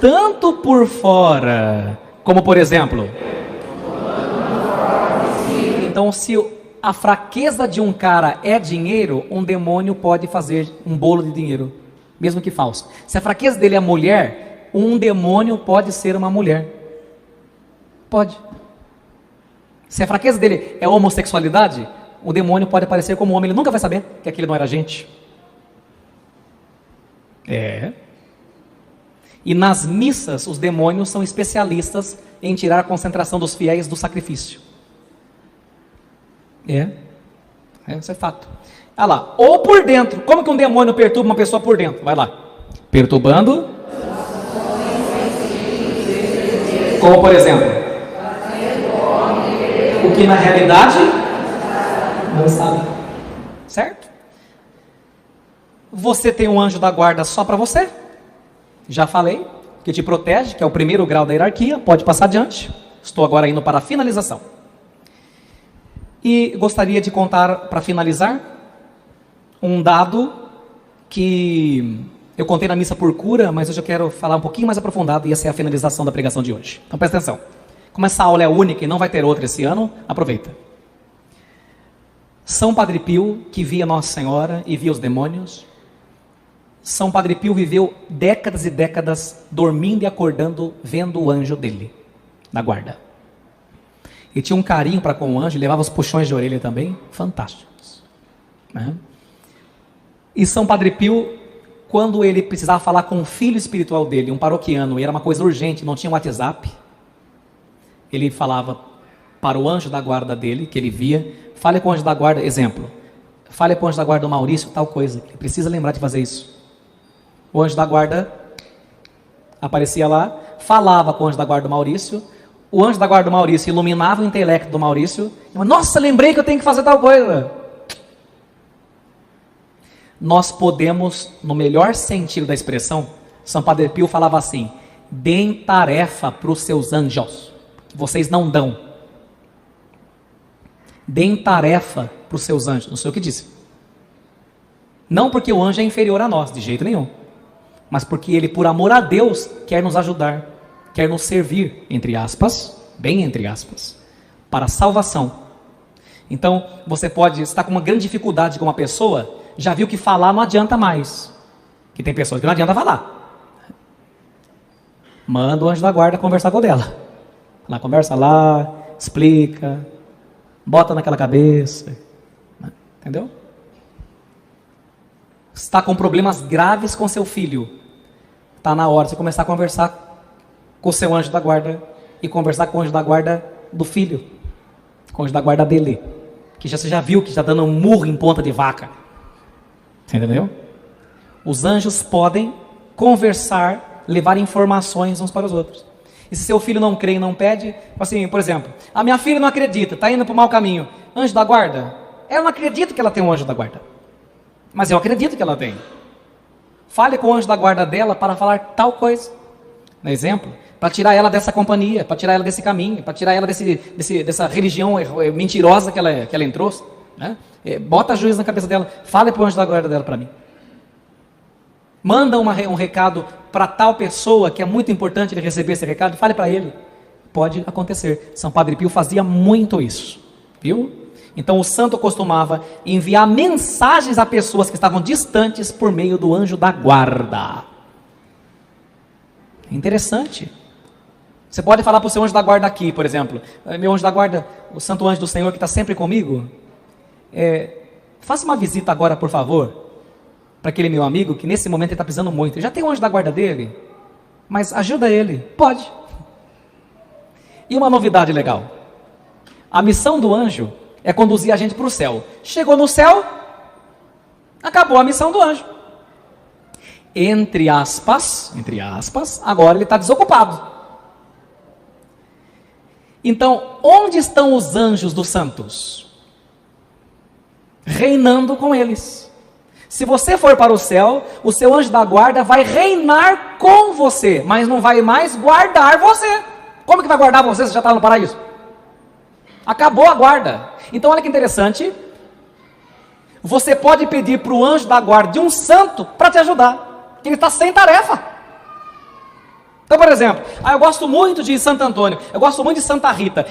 tanto por fora, como por exemplo. Então, se a fraqueza de um cara é dinheiro, um demônio pode fazer um bolo de dinheiro, mesmo que falso. Se a fraqueza dele é mulher, um demônio pode ser uma mulher. Pode. Se a fraqueza dele é homossexualidade, o demônio pode aparecer como homem, ele nunca vai saber que aquele não era gente. E nas missas, os demônios são especialistas em tirar a concentração dos fiéis do sacrifício. Isso é fato. Olha lá, ou por dentro. Como que um demônio perturba uma pessoa por dentro? Vai lá. Perturbando. Como por exemplo? O que na realidade não sabe. Certo? Você tem um anjo da guarda só para você. Já falei, que te protege, que é o primeiro grau da hierarquia. Pode passar adiante. Estou agora indo para a finalização. E gostaria de contar, para finalizar, um dado que eu contei na missa por cura, mas hoje eu quero falar um pouquinho mais aprofundado, e essa é a finalização da pregação de hoje. Então presta atenção. Como essa aula é única e não vai ter outra esse ano, aproveita. São Padre Pio, que via Nossa Senhora e via os demônios. São Padre Pio viveu décadas e décadas dormindo e acordando, vendo o anjo dele, da guarda. E tinha um carinho para com o anjo, levava os puxões de orelha também, fantásticos. Né? E São Padre Pio, quando ele precisava falar com o filho espiritual dele, um paroquiano, e era uma coisa urgente, não tinha WhatsApp, ele falava para o anjo da guarda dele, que ele via, fale com o anjo da guarda, exemplo, fale com o anjo da guarda do Maurício, tal coisa, ele precisa lembrar de fazer isso. O anjo da guarda aparecia lá, falava com o anjo da guarda do Maurício, o anjo da guarda do Maurício iluminava o intelecto do Maurício, e, nossa, lembrei que eu tenho que fazer tal coisa. Nós podemos, no melhor sentido da expressão, São Padre Pio falava assim, deem tarefa para os seus anjos, que vocês não dão. Deem tarefa para os seus anjos, não sei o que disse. Não porque o anjo é inferior a nós, de jeito nenhum, mas porque ele, por amor a Deus, quer nos ajudar, quer nos servir, entre aspas, bem entre aspas, para a salvação. Então, você pode estar com uma grande dificuldade com uma pessoa, já viu que falar não adianta mais, que tem pessoas que não adianta falar. Manda o anjo da guarda conversar com ela. Ela conversa lá, explica, bota naquela cabeça, entendeu? Está com problemas graves com seu filho, está na hora de você começar a conversar com o seu anjo da guarda e conversar com o anjo da guarda do filho, com o anjo da guarda dele, que você já viu que está dando um murro em ponta de vaca. Você entendeu? Os anjos podem conversar, levar informações uns para os outros. E se seu filho não crê e não pede, assim, por exemplo, a minha filha não acredita, está indo para o mau caminho, anjo da guarda, ela não acredita que ela tem um anjo da guarda, mas eu acredito que ela tem. Fale com o anjo da guarda dela para falar tal coisa, no exemplo, para tirar ela dessa companhia, para tirar ela desse caminho, para tirar ela dessa religião mentirosa que ela entrou, né? Bota juízo na cabeça dela, fale para o anjo da guarda dela para mim. Manda um recado para tal pessoa, que é muito importante ele receber esse recado, fale para ele. Pode acontecer. São Padre Pio fazia muito isso, viu? Então o santo costumava enviar mensagens a pessoas que estavam distantes por meio do anjo da guarda. Interessante. Você pode falar para o seu anjo da guarda aqui, por exemplo, meu anjo da guarda, o santo anjo do Senhor que está sempre comigo, faça uma visita agora, por favor, para aquele meu amigo que nesse momento ele está precisando muito. Ele já tem um anjo da guarda dele, mas ajuda ele. Pode. E uma novidade legal, a missão do anjo é conduzir a gente para o céu. Chegou no céu, acabou a missão do anjo. Entre aspas, agora ele está desocupado. Então, onde estão os anjos dos santos? Reinando com eles. Se você for para o céu, o seu anjo da guarda vai reinar com você, mas não vai mais guardar você. Como que vai guardar você se já está no paraíso? Acabou a guarda. Então olha que interessante, você pode pedir para o anjo da guarda de um santo para te ajudar, que ele está sem tarefa. Então, por exemplo, eu gosto muito de Santo Antônio, eu gosto muito de Santa Rita.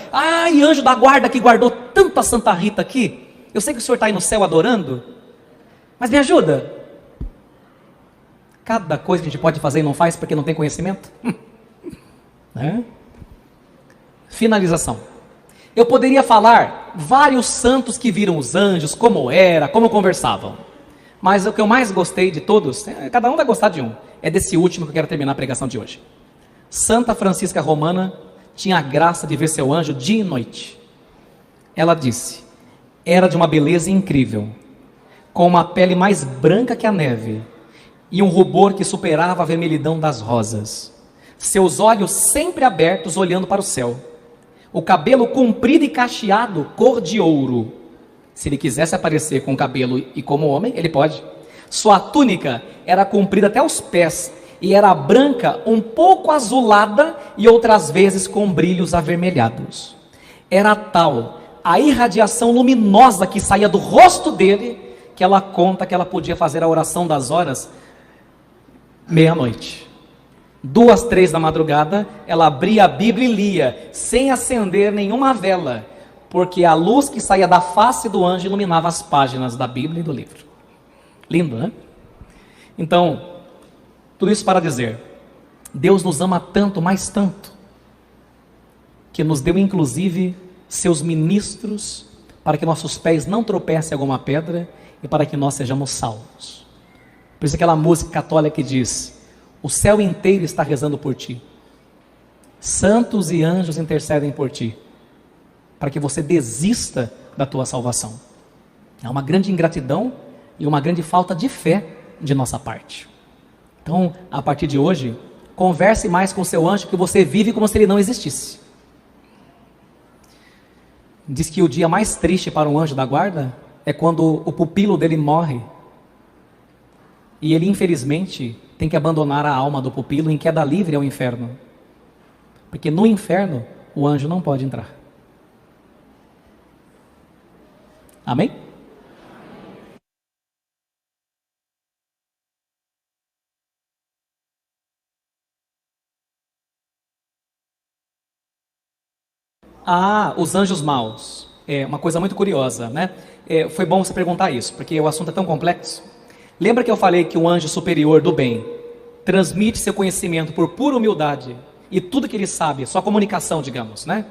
E anjo da guarda que guardou tanta Santa Rita aqui, eu sei que o senhor está aí no céu adorando, mas me ajuda. Cada coisa que a gente pode fazer e não faz porque não tem conhecimento. Finalização. Eu poderia falar vários santos que viram os anjos, como era, como conversavam. Mas o que eu mais gostei de todos, cada um vai gostar de um, é desse último que eu quero terminar a pregação de hoje. Santa Francisca Romana tinha a graça de ver seu anjo dia e noite. Ela disse, era de uma beleza incrível, com uma pele mais branca que a neve, e um rubor que superava a vermelhidão das rosas. Seus olhos sempre abertos, olhando para o céu. O cabelo comprido e cacheado, cor de ouro. Se ele quisesse aparecer com o cabelo e como homem, ele pode. Sua túnica era comprida até os pés, e era branca, um pouco azulada, e outras vezes com brilhos avermelhados. Era tal a irradiação luminosa que saía do rosto dele, que ela conta que ela podia fazer a oração das horas meia-noite. 2, 3 da madrugada, ela abria a Bíblia e lia, sem acender nenhuma vela, porque a luz que saía da face do anjo iluminava as páginas da Bíblia e do livro. Lindo, né? Então, tudo isso para dizer, Deus nos ama tanto, mais tanto, que nos deu inclusive seus ministros, para que nossos pés não tropecem em alguma pedra, e para que nós sejamos salvos. Por isso aquela música católica que diz, o céu inteiro está rezando por ti. Santos e anjos intercedem por ti, para que você desista da tua salvação. É uma grande ingratidão e uma grande falta de fé de nossa parte. Então, a partir de hoje, converse mais com o seu anjo, que você vive como se ele não existisse. Diz que o dia mais triste para um anjo da guarda é quando o pupilo dele morre e ele infelizmente tem que abandonar a alma do pupilo em queda livre ao inferno, porque no inferno o anjo não pode entrar. Amém? Os anjos maus. É uma coisa muito curiosa, né? Foi bom você perguntar isso, porque o assunto é tão complexo. Lembra que eu falei que o anjo superior do bem transmite seu conhecimento por pura humildade e tudo que ele sabe, sua comunicação, digamos, né?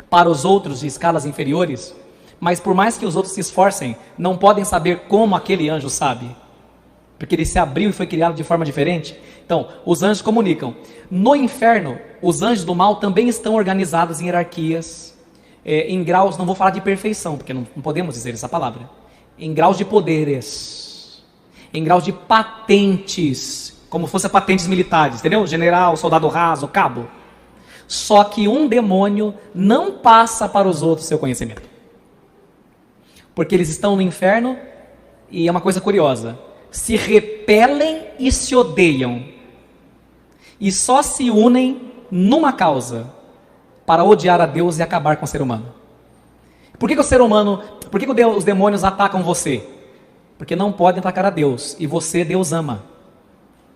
Para os outros de escalas inferiores, mas por mais que os outros se esforcem, não podem saber como aquele anjo sabe, porque ele se abriu e foi criado de forma diferente. Então, os anjos comunicam. No inferno, os anjos do mal também estão organizados em hierarquias, em graus, não vou falar de perfeição, porque não podemos dizer essa palavra, em graus de poderes, em graus de patentes, como fossem patentes militares, entendeu? General, soldado raso, cabo. Só que um demônio não passa para os outros seu conhecimento, porque eles estão no inferno, e é uma coisa curiosa, se repelem e se odeiam, e só se unem numa causa, para odiar a Deus e acabar com o ser humano. Por que o ser humano, por que os demônios atacam você? Porque não podem atacar a Deus, e você, Deus ama.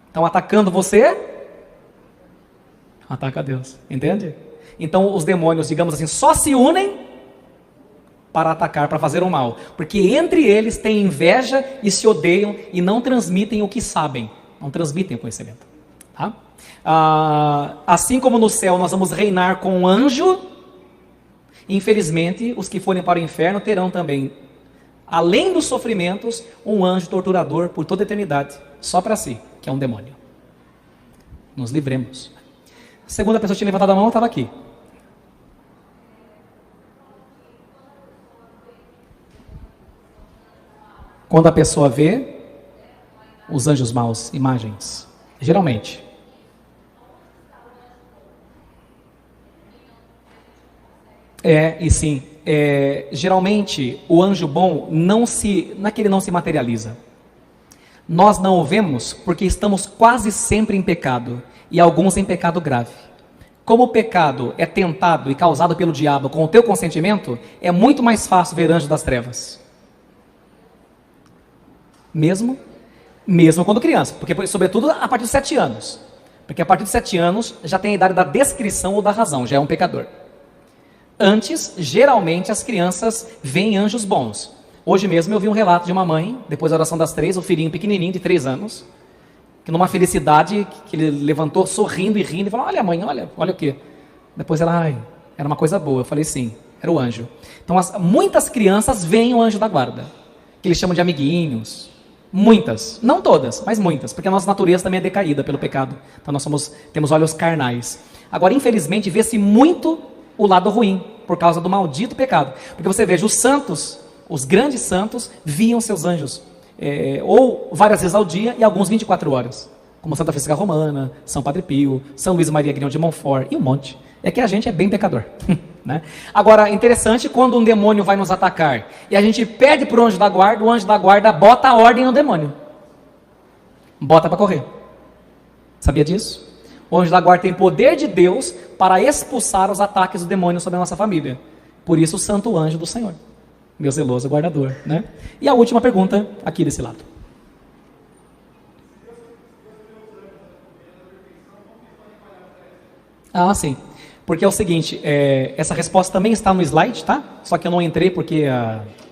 Estão atacando você, ataca a Deus, entende? Então os demônios, digamos assim, só se unem para atacar, para fazer o mal, porque entre eles têm inveja e se odeiam e não transmitem o que sabem, não transmitem o conhecimento, tá? Assim como no céu nós vamos reinar com um anjo, infelizmente os que forem para o inferno terão também, além dos sofrimentos, um anjo torturador por toda a eternidade, só para si, que é um demônio. Nos livremos. A segunda pessoa que tinha levantado a mão estava aqui. Quando a pessoa vê os anjos maus, imagens, geralmente. Geralmente o anjo bom não é que ele não se materializa. Nós não o vemos porque estamos quase sempre em pecado, e alguns em pecado grave. Como o pecado é tentado e causado pelo diabo com o teu consentimento, é muito mais fácil ver anjos das trevas. Mesmo quando criança, porque sobretudo a partir dos 7 anos. Porque a partir dos 7 anos já tem a idade da descrição ou da razão, já é um pecador. Antes, geralmente as crianças veem anjos bons. Hoje mesmo eu vi um relato de uma mãe, depois da oração das 3, o filhinho pequenininho de 3 anos, que numa felicidade, que ele levantou sorrindo e rindo, e falou, olha mãe, olha o quê? Depois ela, era uma coisa boa. Eu falei, sim, era o anjo. Então muitas crianças veem o anjo da guarda, que eles chamam de amiguinhos. Muitas, não todas, mas muitas, porque a nossa natureza também é decaída pelo pecado. Então nós temos olhos carnais. Agora, infelizmente, vê-se muito o lado ruim, por causa do maldito pecado. Porque você veja, os santos, os grandes santos, viam seus anjos, ou várias vezes ao dia, e alguns 24 horas. Como Santa Francisca Romana, São Padre Pio, São Luís Maria Grignion de Montfort, e um monte. É que a gente é bem pecador. Né? Agora, interessante, quando um demônio vai nos atacar, e a gente pede para o anjo da guarda bota a ordem no demônio. Bota para correr. Sabia disso? O anjo da guarda tem poder de Deus para expulsar os ataques do demônio sobre a nossa família. Por isso, o santo anjo do Senhor, meu zeloso guardador. Né? E a última pergunta, aqui desse lado. Ah, sim. Porque é o seguinte, essa resposta também está no slide, tá? Só que eu não entrei porque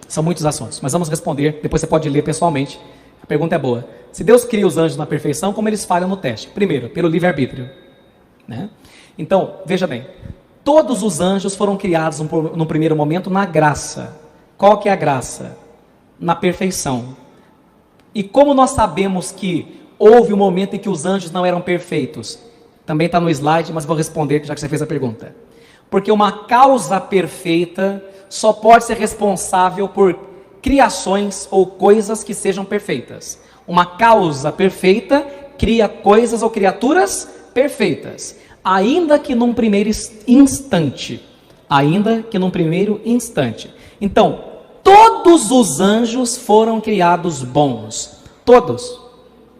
são muitos assuntos. Mas vamos responder, depois você pode ler pessoalmente. A pergunta é boa. Se Deus cria os anjos na perfeição, como eles falham no teste? Primeiro, pelo livre-arbítrio. Né? Então, veja bem. Todos os anjos foram criados no primeiro momento na graça. Qual que é a graça? Na perfeição. E como nós sabemos que houve um momento em que os anjos não eram perfeitos? Também está no slide, mas vou responder já que você fez a pergunta. Porque uma causa perfeita só pode ser responsável por criações ou coisas que sejam perfeitas. Uma causa perfeita cria coisas ou criaturas perfeitas. Ainda que num primeiro instante. Ainda que num primeiro instante. Então, todos os anjos foram criados bons. Todos.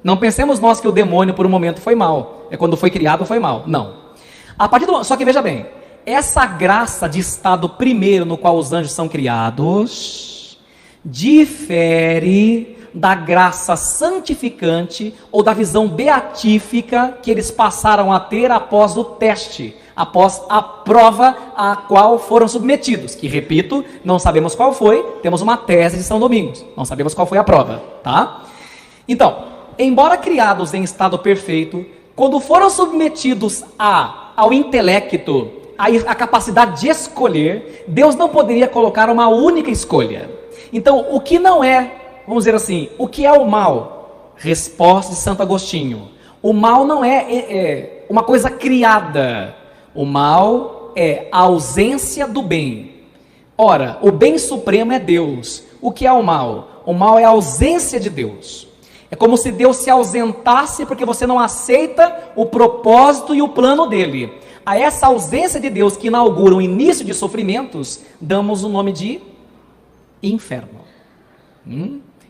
Não pensemos nós que o demônio por um momento foi mal. Quando foi criado foi mal. Não. Só que veja bem, essa graça de estado primeiro no qual os anjos são criados, difere da graça santificante ou da visão beatífica que eles passaram a ter após o teste, após a prova a qual foram submetidos, que repito, não sabemos qual foi, temos uma tese de São Domingos, não sabemos qual foi a prova, tá? Então, embora criados em estado perfeito, quando foram submetidos ao intelecto, à capacidade de escolher, Deus não poderia colocar uma única escolha. Então, o que não é, vamos dizer assim, o que é o mal? Resposta de Santo Agostinho. O mal não é uma coisa criada. O mal é a ausência do bem. Ora, o bem supremo é Deus. O que é o mal? O mal é a ausência de Deus. É como se Deus se ausentasse porque você não aceita o propósito e o plano dele. A essa ausência de Deus que inaugura o início de sofrimentos, damos o nome de inferno.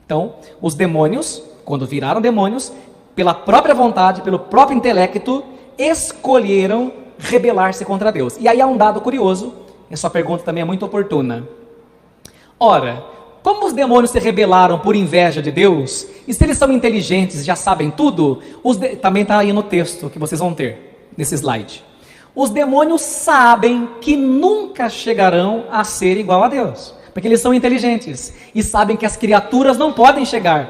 Então, os demônios, quando viraram demônios, pela própria vontade, pelo próprio intelecto, escolheram rebelar-se contra Deus. E aí há um dado curioso, e sua pergunta também é muito oportuna. Ora, como os demônios se rebelaram por inveja de Deus, e se eles são inteligentes, já sabem tudo, também está aí no texto que vocês vão ter, nesse slide. Os demônios sabem que nunca chegarão a ser igual a Deus, porque eles são inteligentes, e sabem que as criaturas não podem chegar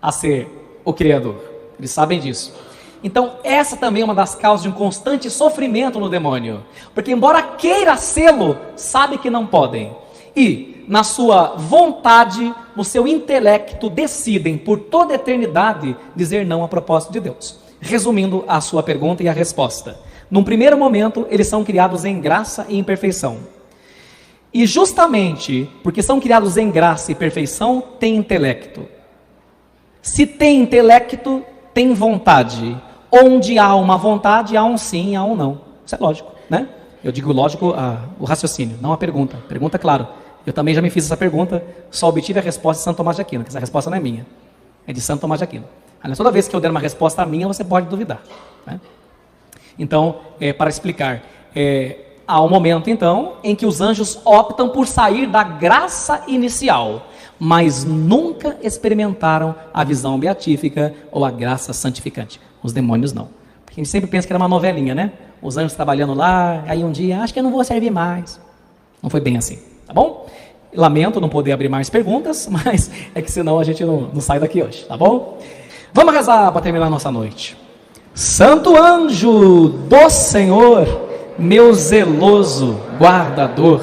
a ser o Criador, eles sabem disso. Então essa também é uma das causas de um constante sofrimento no demônio, porque embora queira sê-lo, sabe que não podem, e na sua vontade, no seu intelecto, decidem por toda a eternidade dizer não a propósito de Deus. Resumindo a sua pergunta e a resposta, num primeiro momento eles são criados em graça e em perfeição, e justamente porque são criados em graça e perfeição, tem intelecto. Se tem intelecto, tem vontade. Onde há uma vontade, há um sim e há um não. Isso é lógico, né? Eu digo lógico o raciocínio, não a pergunta. Pergunta, claro. Eu também já me fiz essa pergunta, só obtive a resposta de Santo Tomás de Aquino, que essa resposta não é minha, é de Santo Tomás de Aquino. Aliás, toda vez que eu der uma resposta minha, você pode duvidar, né? Então, para explicar, há um momento então, em que os anjos optam por sair da graça inicial, mas nunca experimentaram a visão beatífica ou a graça santificante. Os demônios não. Porque a gente sempre pensa que era uma novelinha, né? Os anjos trabalhando lá, aí um dia, acho que eu não vou servir mais. Não foi bem assim, tá bom? Lamento não poder abrir mais perguntas, mas é que senão a gente não sai daqui hoje, tá bom? Vamos rezar para terminar a nossa noite. Santo anjo do Senhor, meu zeloso guardador,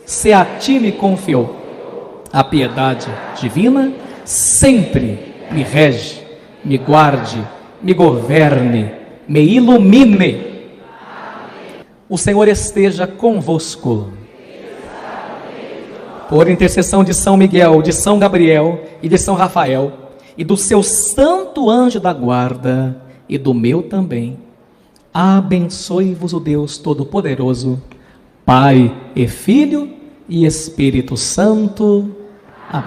se a ti me confiou, a piedade divina sempre me rege, me guarde, me governe, me ilumine. O Senhor esteja convosco. Por intercessão de São Miguel, de São Gabriel e de São Rafael, e do seu santo anjo da guarda, e do meu também, abençoe-vos o Deus Todo-Poderoso, Pai e Filho e Espírito Santo.